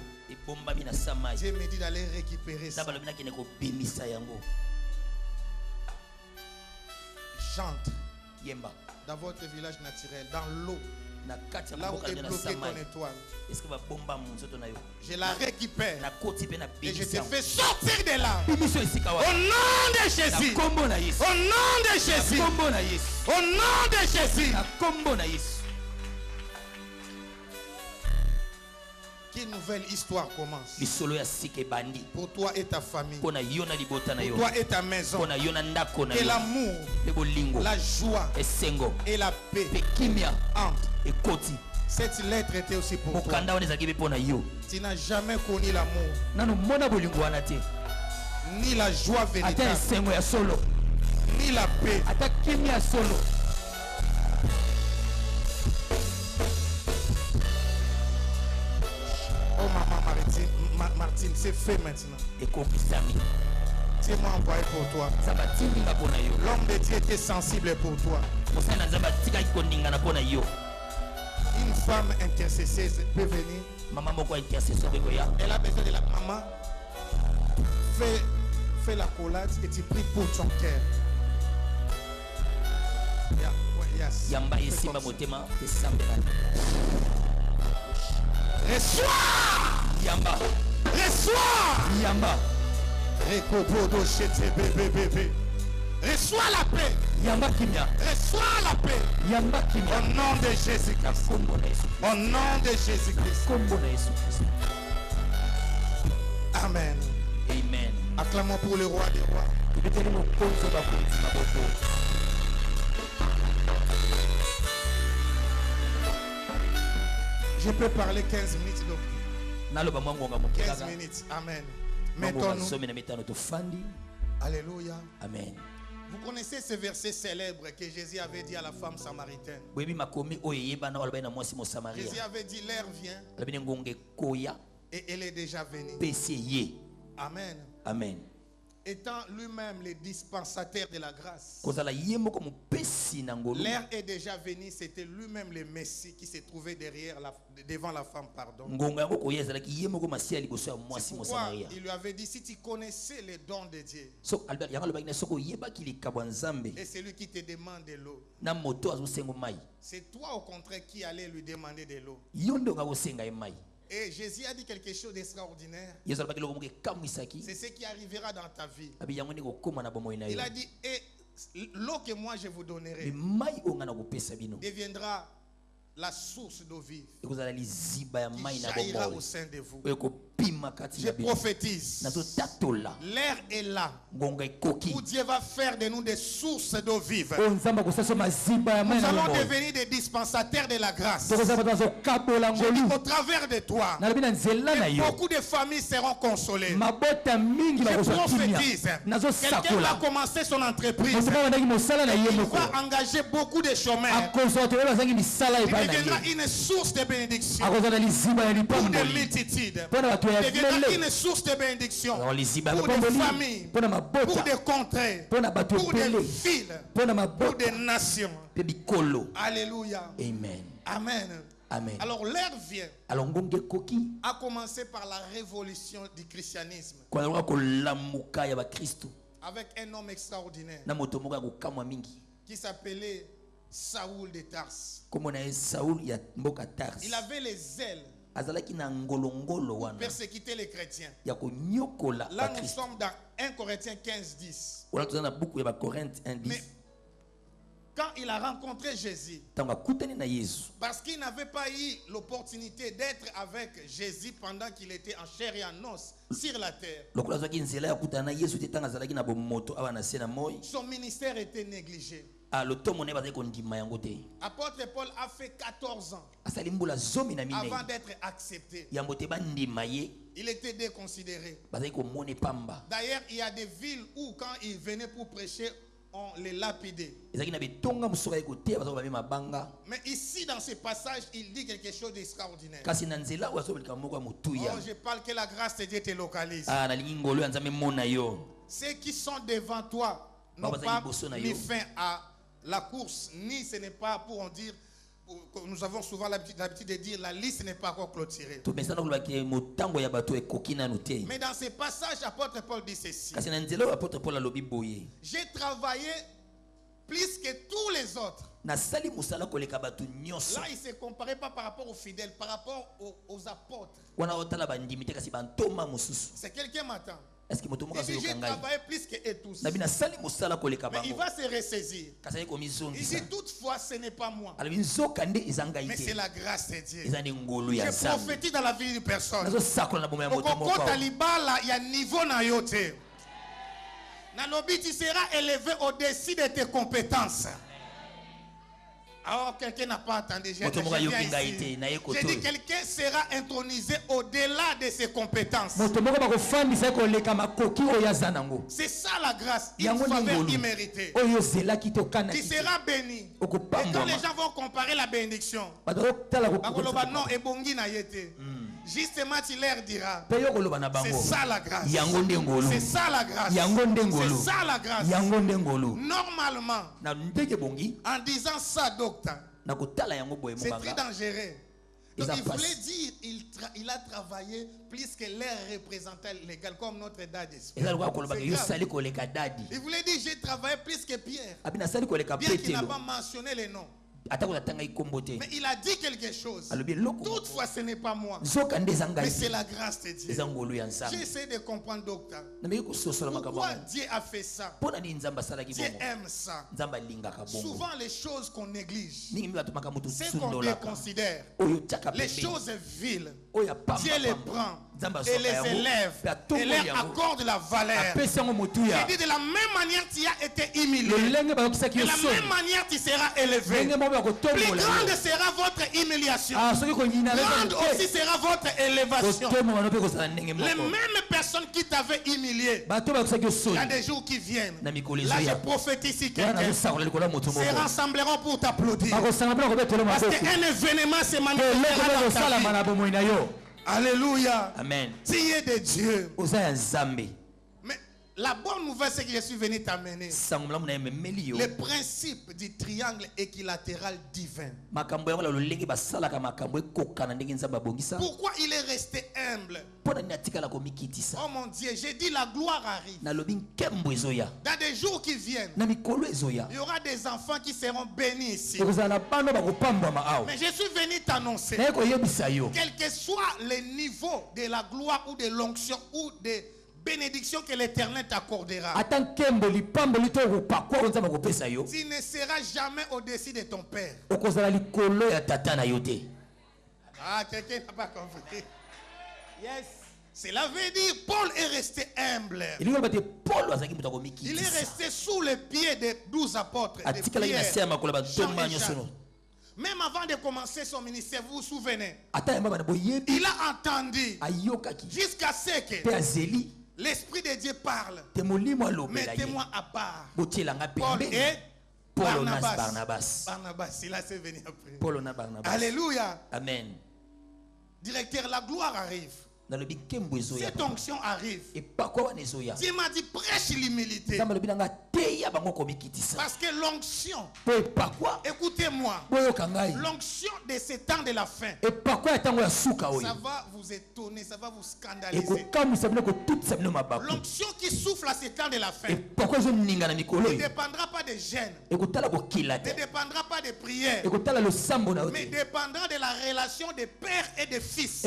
Dieu me dit d'aller récupérer ça. J'entre dans votre village naturel, dans l'eau. Là où est bloquée ton étoile. Je la récupère et je te fais sortir de là. Au nom de Jésus. Au nom de Jésus. Au nom de Jésus. Quelle nouvelle histoire commence? Pour toi et ta famille. Pour toi et ta maison. Que l'amour, la joie et la paix entre. Cette lettre était aussi pour toi. Tu n'as jamais connu l'amour, ni la joie véritable, ni la paix. Oh maman Martine, c'est fait maintenant. Dieu m'a envoyé pour toi. L'homme de Dieu était sensible pour toi. Une femme intercesseuse peut venir. Elle a besoin de la maman. Fais la collade et tu pries pour ton cœur. Reçois! Yamba. Reçois! Yamba. Reçois la paix. Yamba Kimia. Reçois la paix. Yamba Kimia. Au nom de Jésus-Christ. Au nom de Jésus-Christ. Amen. Amen. Acclamons pour le roi des rois. Je peux parler 15 minutes donc. 15 minutes. Amen. Mettons-nous. Alléluia. Amen. Vous connaissez ce verset célèbre que Jésus avait dit à la femme samaritaine. Jésus avait dit l'heure vient et elle est déjà venue. Amen. Amen. Étant lui-même le dispensateur de la grâce, l'heure est déjà venue, c'était lui-même le Messie qui se trouvait devant la femme. C'est pourquoi il lui avait dit, si tu connaissais les dons de Dieu, et c'est lui qui te demande de l'eau, c'est toi au contraire qui allais lui demander de l'eau. Et Jésus a dit quelque chose d'extraordinaire. C'est ce qui arrivera dans ta vie. Il a dit, et l'eau que moi je vous donnerai deviendra la source d'eau vive qui jaillira au sein de vous. Je prophétise, l'air est là où Dieu va faire de nous des sources d'eau vive. Nous allons devenir des dispensateurs de la grâce. Je dis au travers de toi, beaucoup de familles seront consolées. Je prophétise, quelqu'un va commencer son entreprise. Il va engager beaucoup de chômeurs. Il deviendra une source de bénédiction pour des multitudes. Deviendra une source de bénédiction pour des familles, pour des contrées, pour des villes, pour des nations. Alléluia. Amen. Amen. Amen. Alors l'heure vient, à commencer par la révolution du christianisme, avec un homme extraordinaire qui s'appelait Saoul de Tarse. Il avait les ailes pour persécuter les chrétiens. Là nous sommes dans 1 Corinthiens 15:10. Mais quand il a rencontré Jésus, parce qu'il n'avait pas eu l'opportunité d'être avec Jésus pendant qu'il était en chair et en os sur la terre, son ministère était négligé. Apôtre Paul a fait 14 ans avant d'être accepté. Il était déconsidéré. D'ailleurs, il y a des villes où quand il venait pour prêcher, on les lapidait. Mais ici dans ce passage, il dit quelque chose d'extraordinaire. Oh, je parle que la grâce de Dieu te localise. Ceux qui sont devant toi n'ont pas mis fin à la course, ni ce n'est pas pour en dire. Nous avons souvent l'habitude de dire la liste n'est pas encore clôturée. Mais dans ce passage, apôtre Paul dit ceci: j'ai travaillé plus que tous les autres. Là, il ne se comparait pas par rapport aux fidèles, par rapport aux apôtres. C'est quelqu'un m'attend. Il dit j'ai travaillé plus que eux tous. Mais il va se ressaisir. Il dit toutefois ce n'est pas moi, mais c'est la grâce de Dieu. Je prophétise dans la vie d'une personne. Il y a niveau na yote. Nalobi, tu seras élevé au-dessus de tes compétences. Alors quelqu'un n'a pas entendu. J'ai dit quelqu'un sera intronisé au-delà de ses compétences. C'est ça la grâce, une faveur imméritée. Tu seras béni. Et quand les gens vont comparer la bénédiction, non, justement tu leur diras, c'est ça la grâce. C'est ça la grâce. C'est ça la grâce. Normalement, en disant ça, docteur, c'est très dangereux. Donc il voulait dire il a travaillé plus que l'air représentant légal comme notre dad. Il voulait dire j'ai travaillé plus que Pierre, bien qu'il n'a pas mentionné les noms. Mais il a dit quelque chose. Toutefois ce n'est pas moi, mais c'est la grâce de Dieu. J'essaie de comprendre, docteur, pourquoi Dieu a fait ça. Dieu aime ça. Souvent les choses qu'on néglige, c'est qu'on déconsidère, les choses viles, Dieu les prend et les élève et leur accorde la valeur. Il dit de la même manière tu as été humilié, de la même manière tu seras élevé. Plus grande sera votre humiliation, grande aussi sera votre élévation. Les mêmes personnes qui t'avaient humilié, il y a des jours qui viennent. Là je prophétise ici, quelqu'un se rassembleront pour t'applaudir, parce qu'un événement se manifestera dans ta vie. Alléluia. Amen. Tu es de Dieu. Mais la bonne nouvelle, c'est que je suis venu t'amener le principe du triangle équilatéral divin. Pourquoi il est resté humble? Oh mon Dieu, j'ai dit la gloire arrive. Dans des jours qui viennent, il y aura des enfants qui seront bénis ici. Mais je suis venu t'annoncer, quel que soit le niveau de la gloire ou de l'onction ou de bénédiction que l'Éternel t'accordera, tu ne seras jamais au-dessus de ton père. Ah, quelqu'un n'a pas compris. Yes. Cela veut dire Paul est resté humble. Il est resté sous les pieds des 12 apôtres de Pierre, Jean et Jacques. Même avant de commencer son ministère, vous vous souvenez, il a entendu jusqu'à ce que l'Esprit de Dieu parle. Mettez-moi à part Paul et Barnabas. Barnabas, il a s'est venu après. Paul Barnabas. Alléluia. Amen. Directeur, la gloire arrive. Cette onction arrive. Dieu m'a dit prêche l'humilité. Parce que l'onction, écoutez-moi, l'onction de ces temps de la fin, ça va vous étonner, ça va vous scandaliser. L'onction qui souffle à ces temps de la fin ne dépendra pas des gènes, ne dépendra pas des prières, mais dépendra de la relation des pères et des fils.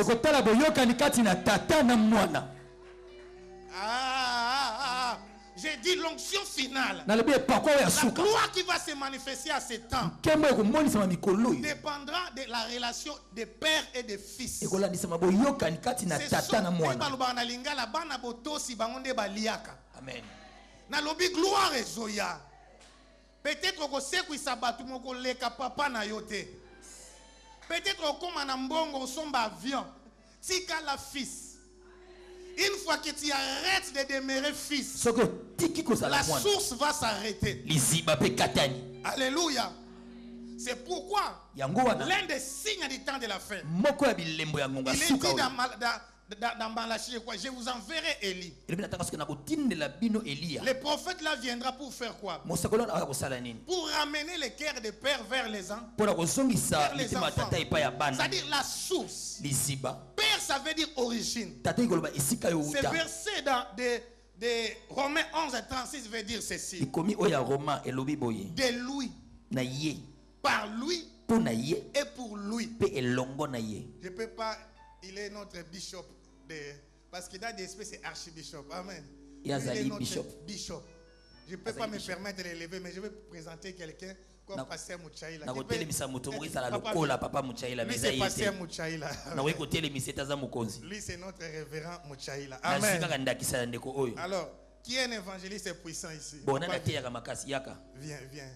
J'ai dit l'onction finale. La gloire qui va se manifester à ces temps dépendra de la relation des pères et des fils. Amen. Nalobi gloire ezoya. Peut-être que c'est que ça bat moko leka papa na yote. Peut-être comme un mbongo somba avion. Tika la fils. Une fois que tu arrêtes de demeurer fils, la source va s'arrêter. Alléluia. C'est pourquoi l'un des signes du temps de la fin, il est dit dans Malachie, je vous enverrai Élie. Le prophète là viendra pour faire quoi? Pour ramener les cœurs des pères vers les enfants. C'est-à-dire la source. Père, ça veut dire origine. Ce verset dans de Romains 11 et 36 veut dire ceci. De lui, par lui et pour lui. Je ne peux pas, il est notre bishop. Parce qu'il a des espèces, c'est archibishop. Amen. Il est notre bishop. Je ne peux pas me permettre de l'élever, mais je vais présenter quelqu'un comme Pasteur Mouchaïla. Lui, c'est Pasteur Mouchaïla. Lui, c'est notre révérend Mouchaïla. Amen. Alors, qui est un évangéliste puissant ici? Viens, viens.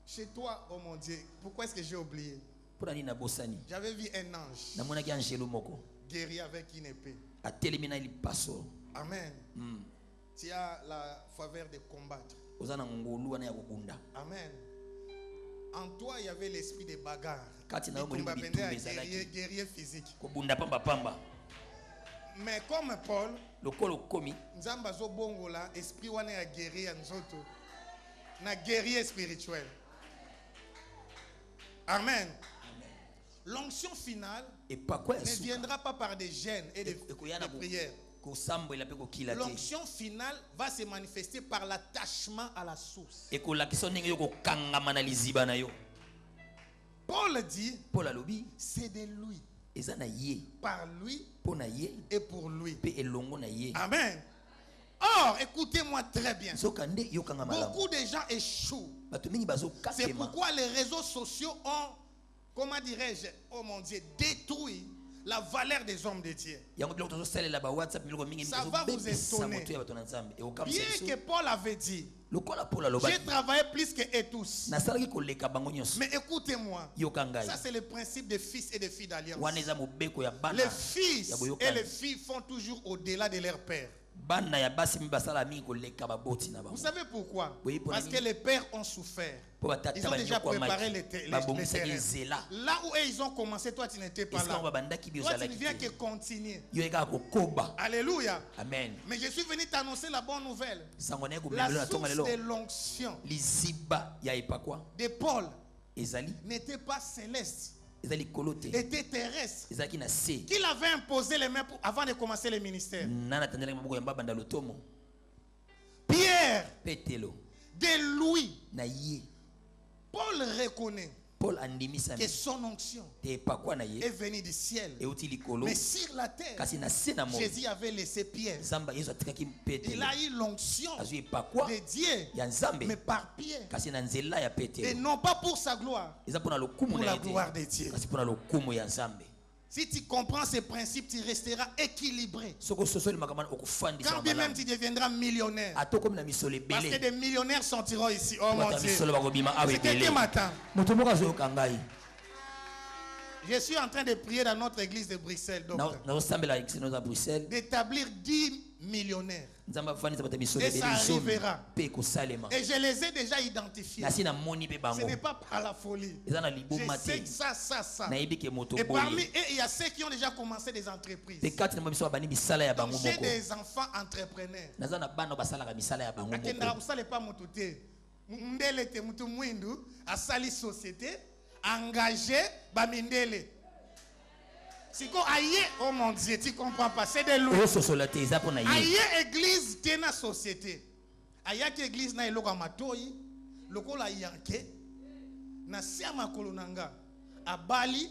Chez toi, oh mon Dieu, pourquoi est-ce que j'ai oublié? J'avais vu un ange guéri avec une épée. Amen. Tu as la faveur de combattre. Amen. En toi, il y avait l'esprit de bagarre. Guerrier physique. Mais comme Paul, Nzambazo bongola esprit wane a guerrier nzoto na guerrier spirituel. Amen. L'onction finale ne viendra pas par des gènes et des prières. L'onction finale va se manifester par l'attachement à la source. Paul dit, c'est de lui, par lui et pour lui. Amen. Or, écoutez-moi très bien. Beaucoup de gens échouent. C'est pourquoi les réseaux sociaux ont, comment dirais-je, oh mon Dieu, détruit la valeur des hommes de Dieu. Ça va vous étonner. Bien que Paul avait dit, j'ai travaillé plus que eux tous. Mais écoutez-moi, ça c'est le principe des fils et des filles d'alliance. Les fils et les filles font toujours au-delà de leur père. Vous savez pourquoi? Parce que les pères ont souffert. Ils ont déjà préparé les terrains. Là où ils ont commencé, toi tu n'étais pas là. Toi tu ne viens que continuer. Alléluia. Amen. Mais je suis venu t'annoncer la bonne nouvelle. La source de l'onction de Paul n'était pas céleste, était terrestre, qu'il avait imposé les mains avant de commencer le ministère. Pierre, de lui, Paul reconnaît que son onction est venue du ciel. Mais sur la terre, Jésus avait laissé Pierre. Il a eu l'onction de Dieu, mais par Pierre. Et non pas pour sa gloire, pour la gloire de Dieu. Si tu comprends ces principes, tu resteras équilibré. Quand bien même tu deviendras millionnaire. Parce que des millionnaires sortiront ici. Oh mon Dieu. C'est quelqu'un m'attend. Je suis en train de prier dans notre église de Bruxelles, d'établir 10 millionnaires. Et ça arrivera. Et je les ai déjà identifiés. Ce n'est pas par la folie. Je sais ça. Et parmi eux, il y a ceux qui ont déjà commencé des entreprises. Donc j'ai des enfants entrepreneurs. Asali société engagé bamindele. Siko aye, oh mon Dieu, tu comprends pas, c'est de lui. Aye église tena société. Aye ki église na eloko matoi, lokola yanke na siama kolonanga. Abali,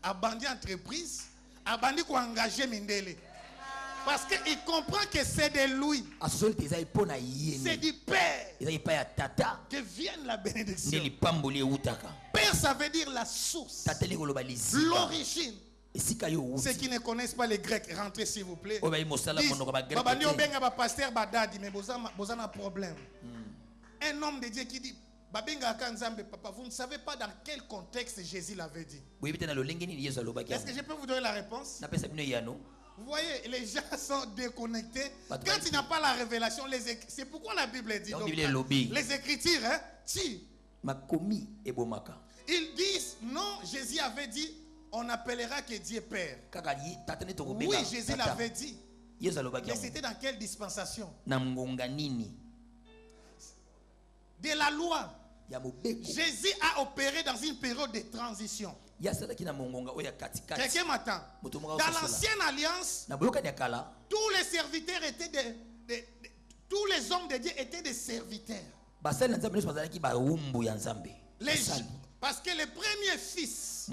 abandi entreprise, abandi ko engager mindele. Parce qu'il comprend que c'est de lui. C'est du Père que vienne la bénédiction. Père, ça veut dire la source, l'origine. Ceux qui ne connaissent pas les Grecs, rentrez s'il vous plaît. Un homme de Dieu qui dit, papa, vous ne savez pas dans quel contexte Jésus l'avait dit. Est-ce que je peux vous donner la réponse? Vous voyez, les gens sont déconnectés. Quand il n'y a pas la révélation, c'est pourquoi la Bible dit donc, les Écritures, ils disent, non, Jésus avait dit, on appellera que Dieu Père. Oui, Jésus l'avait dit. Mais c'était dans quelle dispensation? De la loi. Jésus a opéré dans une période de transition. Quelqu'un m'attend. Dans l'ancienne alliance, tous les serviteurs étaient tous les hommes de Dieu étaient des serviteurs. Parce que le premier fils,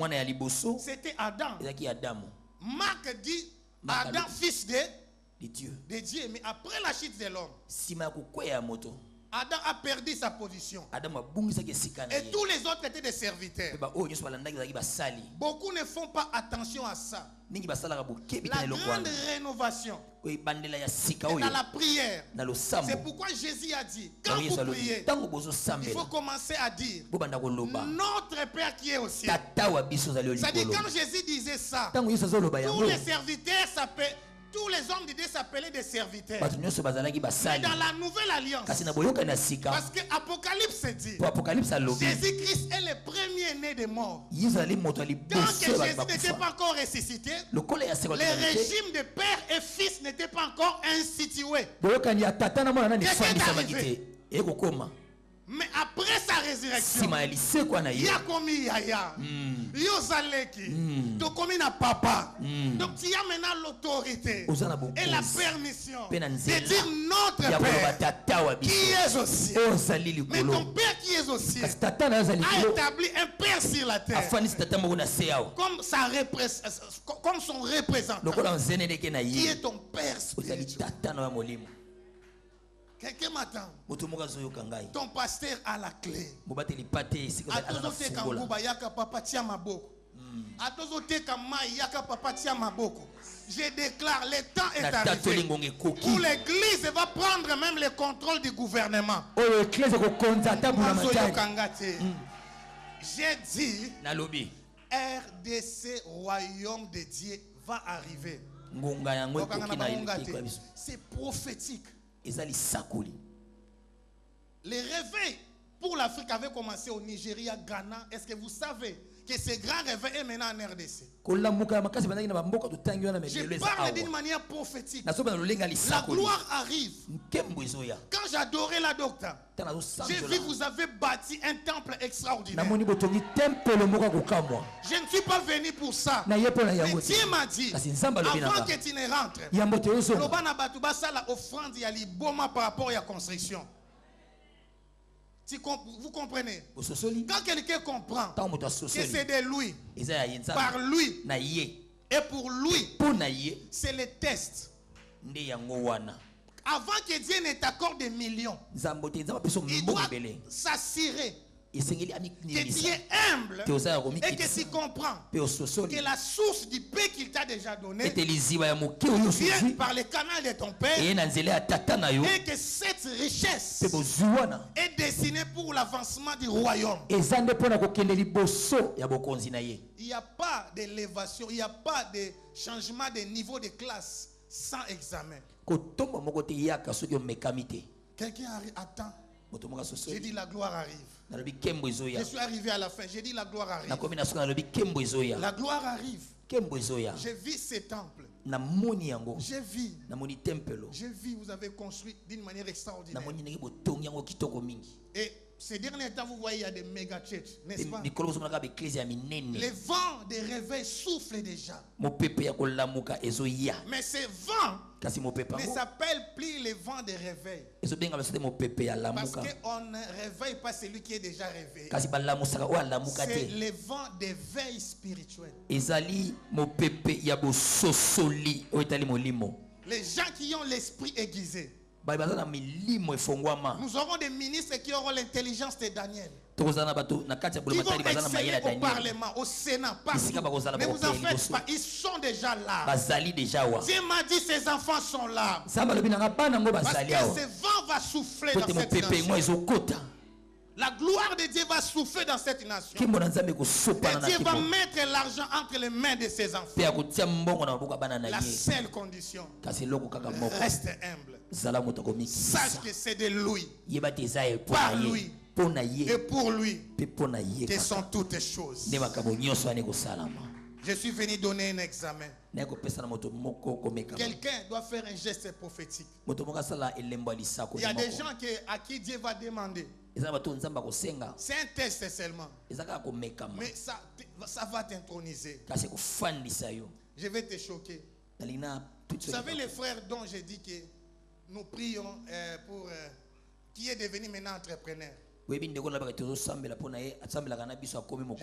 c'était Adam. Marc dit Adam, fils de Dieu. Mais après la chute de l'homme, Adam a perdu sa position. Et tous les autres étaient des serviteurs. Beaucoup ne font pas attention à ça. La grande rénovation est dans la prière. C'est pourquoi Jésus a dit, quand vous priez, il faut commencer à dire, notre Père qui est au ciel. C'est-à-dire quand Jésus disait ça, tous les serviteurs s'appellent, tous les hommes de Dieu s'appelaient des serviteurs. Mais dans la nouvelle alliance, parce que Apocalypse dit, Jésus-Christ est le premier-né des morts. Tant que Jésus n'était pas encore ressuscité, les régimes de père et fils n'étaient pas encore institués. Qu'est-ce qui est arrivé? Mais après sa résurrection, il y a commis Yaya, Yozaleki, donc comme il a papa. Donc tu as maintenant l'autorité et la permission de dire notre Père qui est au ciel. Mais ton Père qui est au ciel a établi un Père sur la terre comme son représentant, qui est ton Père spirituel. Quelqu'un m'attend. Ton pasteur a la clé. Je déclare, le temps est arrivé où l'église va prendre même le contrôle du gouvernement. J'ai dit, RDC, royaume de Dieu, va arriver. C'est prophétique. Les réveils pour l'Afrique avaient commencé au Nigeria, Ghana. Est-ce que vous savez que ce grand réveil est maintenant en RDC? Je parle d'une manière prophétique. La gloire arrive. Quand j'adorais la docteur, j'ai vu que vous avez bâti un temple extraordinaire. Je ne suis pas venu pour ça. Mais Dieu m'a dit, avant que tu ne rentres, l'offrande y a l'iboma par rapport à la construction. Vous comprenez? Quand quelqu'un comprend que c'est de lui, par lui et pour lui, c'est le test. Avant que Dieu ne t'accorde des millions, il doit s'assurer que tu es humble et que tu comprends que la source du paix qu'il t'a déjà donné vient par le canal de ton père et que cette richesse est destinée pour l'avancement du royaume. Il n'y a pas d'élévation, il n'y a pas de changement de niveau de classe sans examen. Quelqu'un attend. J'ai dit la gloire arrive. Je suis arrivé à la fin. J'ai dit la gloire arrive. La gloire arrive. J'ai vu ces temples. J'ai vu, vous avez construit d'une manière extraordinaire. Et ces derniers temps, vous voyez, il y a des méga churches, n'est-ce pas? Les vents de réveil soufflent déjà. Mais ces vents ne s'appellent plus les vents de réveil. Parce qu'on ne réveille pas celui qui est déjà réveillé. C'est les vents d'éveil spirituel. Les gens qui ont l'esprit aiguisé. Nous aurons des ministres qui auront l'intelligence de Daniel. Qui vont exceller au Parlement, au Sénat, partout. Ne vous en faites pas, ils sont déjà là. Dieu m'a dit ces enfants sont là. Parce que ce vent va souffler dans cette nation. La gloire de Dieu va souffler dans cette nation. Et Dieu va mettre l'argent entre les mains de ses enfants. La seule condition, reste humble. Sache que c'est de lui, par lui et pour lui que sont toutes les choses. Je suis venu donner un examen. Quelqu'un doit faire un geste prophétique. Il y a des gens à qui Dieu va demander. C'est un test seulement. Mais ça va t'introniser. Je vais te choquer. Vous savez les frères dont j'ai dit que nous prions pour qui est devenu maintenant entrepreneur. Je ne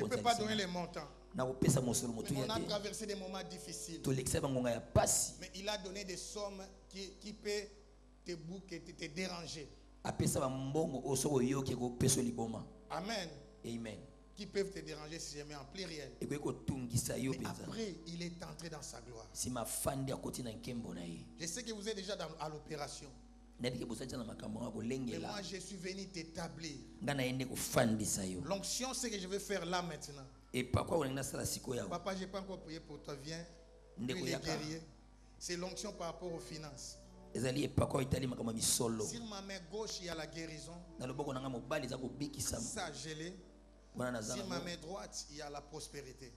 peux pas donner les montants. Mais on a traversé des moments difficiles. Mais il a donné des sommes qui peuvent te déranger. Amen. Amen. Qui peuvent te déranger si je mets en pluriel. Mais après, il est entré dans sa gloire. Je sais que vous êtes déjà à l'opération. Mais moi, je suis venu t'établir. L'onction, c'est que je vais faire là maintenant. Papa, je n'ai pas encore prié pour toi. Viens. Les guerriers. C'est l'onction par rapport aux finances. Sur ma main gauche, il y a la guérison. Ça, gelé. Sur ma main droite, il y a la prospérité.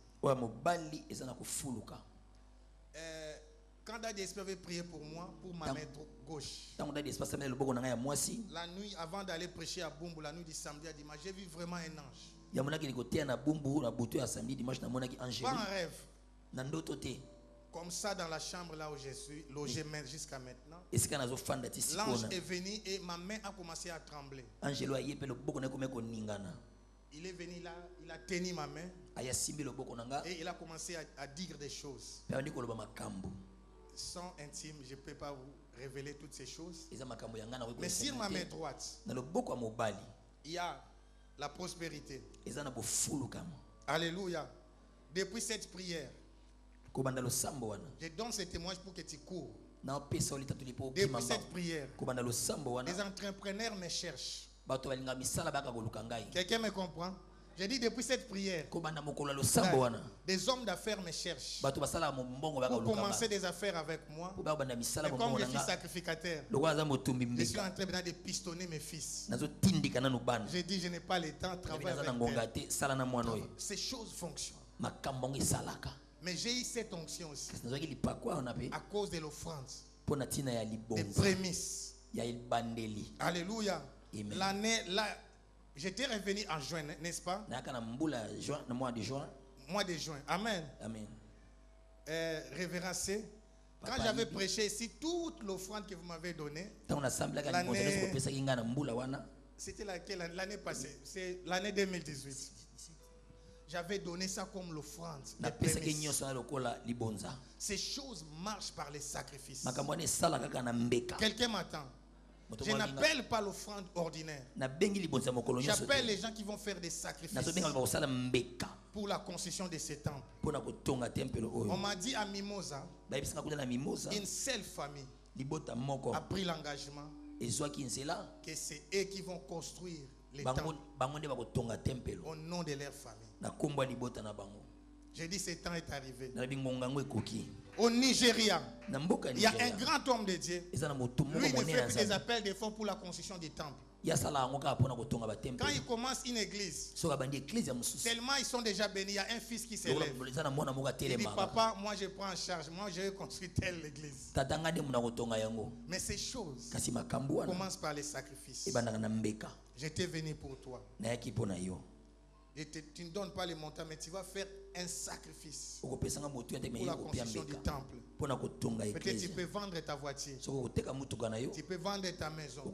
Quand Daddy Esper veut prier pour moi, pour ma main gauche, la nuit, avant d'aller prêcher à Bumbu, la nuit du samedi à dimanche, j'ai vu vraiment un ange. Pas un rêve. Comme ça dans la chambre là où je suis logé jusqu'à maintenant. L'ange est venu et ma main a commencé à trembler. Il est venu là, il a tenu ma main et il a commencé à dire des choses. Sans intime, je ne peux pas vous révéler toutes ces choses. Mais sur ma main droite, il y a la prospérité. Alléluia. Depuis cette prière, je donne ce témoignage pour que tu cours. Depuis cette prière, les entrepreneurs me cherchent. Quelqu'un me comprend? J'ai dit depuis cette prière, des hommes d'affaires me cherchent pour commencer des affaires avec moi. Mais comme je suis sacrificateur, je suis en train de pistonner mes fils. J'ai dit je n'ai pas le temps de travailler avec eux. Ces choses fonctionnent. Mais j'ai eu cette onction aussi à cause de l'offrande, des prémices. Alléluia. L'année là, j'étais revenu en juin, n'est-ce pas? Mois de juin. Amen. Amen. Révérend C, quand j'avais prêché ici, toute l'offrande que vous m'avez donnée, c'était laquelle? L'année passée, c'est l'année 2018. J'avais donné ça comme l'offrande. Ces choses marchent par les sacrifices. Quelqu'un m'attend. Je n'appelle pas l'offrande ordinaire. J'appelle les gens qui vont faire des sacrifices pour la construction de ces temples. On m'a dit à Mimosa, une seule famille a pris l'engagement que c'est eux qui vont construire les temples au nom de leur famille. J'ai dit ce temps est arrivé. Au Nigeria, il y a un grand homme de Dieu. Lui, il fait des appels de fonds pour la construction des temples. Quand il commence une église, tellement ils sont déjà bénis, il y a un fils qui s'élève. Il dit, papa, moi je prends en charge, moi je vais construire telle église. Mais ces choses commencent par les sacrifices. J'étais venu pour toi. Tu ne donnes pas les montants, mais tu vas faire un sacrifice pour la construction du temple. Peut-être tu peux vendre ta voiture, tu peux vendre ta maison, tu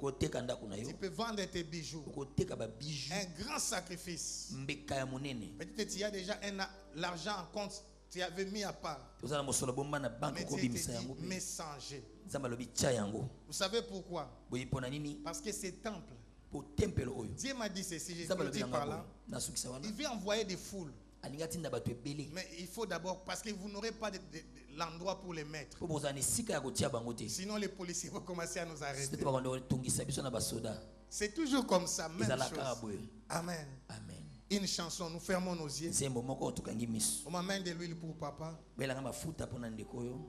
peux vendre tes bijoux. Un grand sacrifice. Peut-être il y a déjà l'argent en compte, tu avais mis à part. Mais tu dit, messager. Vous savez pourquoi? Parce que ces temples, Dieu m'a dit ceci, je peux dire par là. Il veut envoyer des foules. Mais il faut d'abord, parce que vous n'aurez pas l'endroit pour les mettre. Sinon les policiers vont commencer à nous arrêter. C'est toujours comme ça, même chose. Amen. Une chanson, nous fermons nos yeux. On m'amène de l'huile pour papa.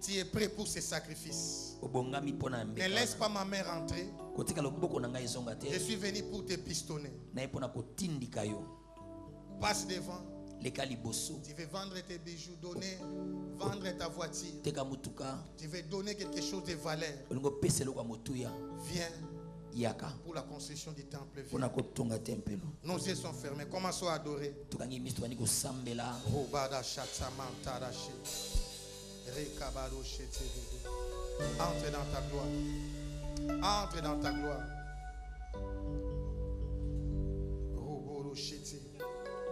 Tu es prêt pour ce sacrifice. Ne laisse pas ma mère entrer. Je suis venu pour te pistonner. Passe devant. Tu veux vendre tes bijoux, vendre ta voiture. Tu veux donner quelque chose de valeur. Viens. Pour la construction du temple. Nos yeux sont fermés. Commençons à adorer. Entre dans ta gloire. Entre dans ta gloire.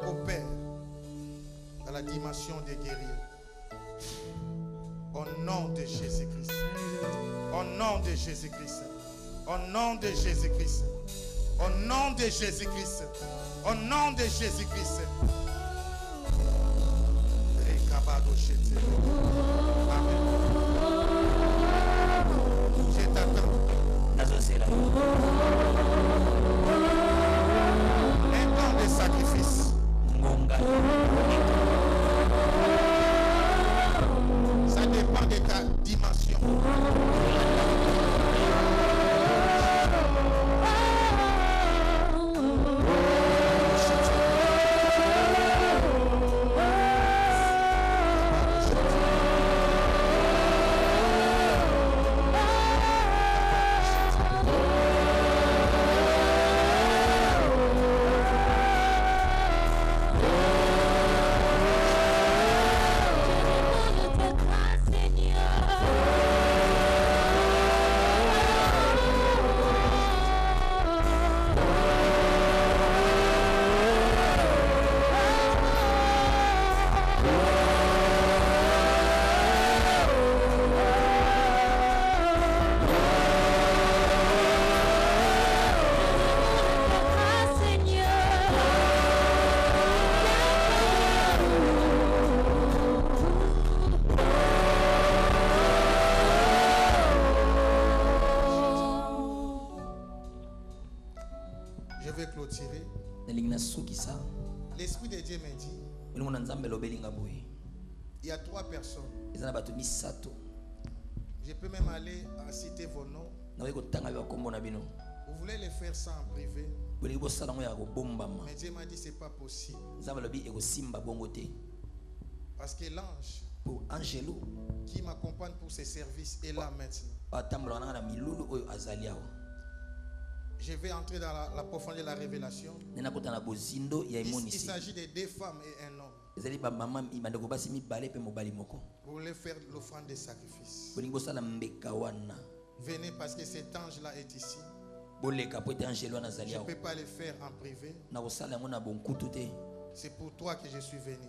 Opère dans la dimension des guerriers. Au nom de Jésus-Christ. Au nom de Jésus-Christ. Au nom de Jésus-Christ. Au nom de Jésus-Christ. Au nom de Jésus-Christ. Amen. Je t'attends. Un temps de sacrifice. Ça dépend de ta dimension. L'Esprit de Dieu me dit, il y a 3 personnes. Je peux même aller à citer vos noms. Vous voulez les faire ça en privé. Mais Dieu m'a dit c'est pas possible. Parce que l'ange qui m'accompagne pour ces services est là maintenant. Je vais entrer dans la profondeur de la révélation. Il s'agit de 2 femmes et un homme. Vous voulez faire l'offrande des sacrifices. Venez parce que cet ange-là est ici. Je ne peux pas le faire en privé. C'est pour toi que je suis venu.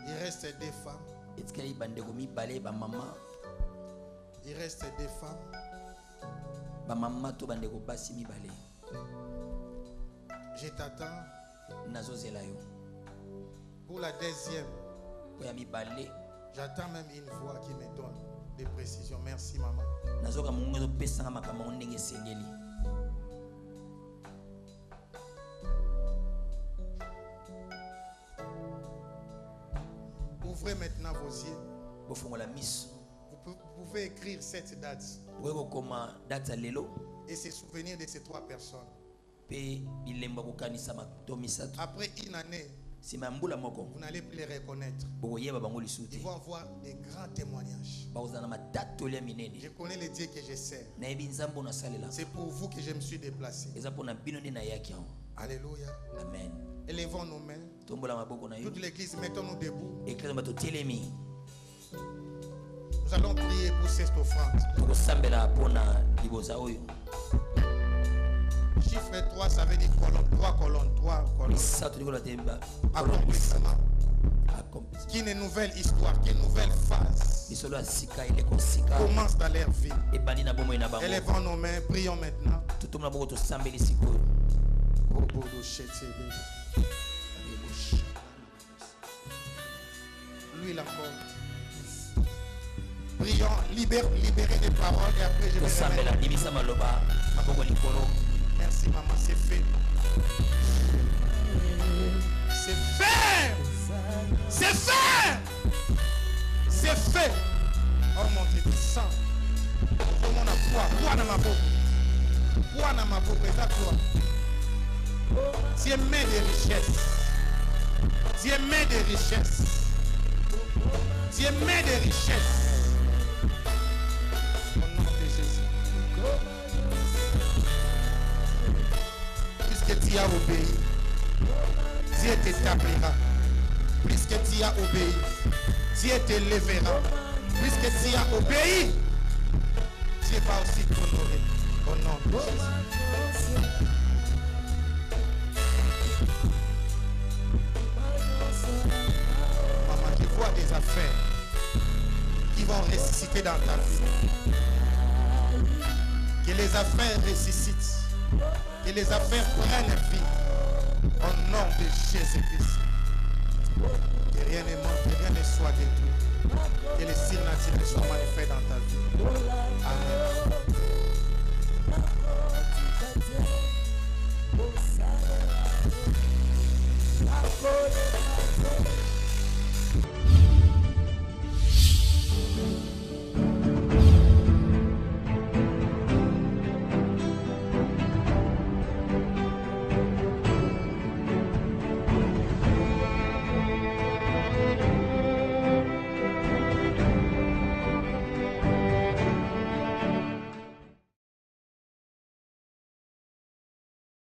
Il reste 2 femmes. Il reste des femmes. Je t'attends. Pour la deuxième, j'attends même une voix qui me donne des précisions. Merci, maman. Ouvrez maintenant vos yeux. Vous pouvez écrire cette date et se souvenir de ces trois personnes. Après une année, vous n'allez plus les reconnaître. Ils vont avoir des grands témoignages. Je connais les dieux que je sers. C'est pour vous que je me suis déplacé. Alléluia. Amen. Élevons nos mains. Toute l'église, mettons-nous debout. Nous allons prier pour cette offrande. Chiffre 3, ça veut dire colonne. 3 colonnes. 3 colonnes. Accomplissement. Qu'une nouvelle histoire, qu'une nouvelle phase commence dans leur vie. Élevons nos mains, prions maintenant. Lui encore. Prions, libérez les paroles et après je vais merci maman, c'est fait. C'est fait. C'est fait. C'est fait. Oh mon Dieu, tu sens. Comment on a poids dans ma bouche. Poids dans ma bouche, c'est à toi. Dieu met des richesses. Dieu met des richesses. Dieu met des richesses. Au nom de Jésus. Puisque tu as obéi, Dieu t'établira. Puisque tu as obéi, Dieu t'élèvera. Puisque tu as obéi, Dieu va aussi t'honorer. Au nom de Jésus. Maman, tu vois des affaires qui vont ressusciter dans ta vie. Que les affaires ressuscitent. Que les affaires prennent vie. Au nom de Jésus-Christ. Que rien ne manque, que rien ne soit détruit. Que les signes naturels soient manifestés dans ta vie. Amen.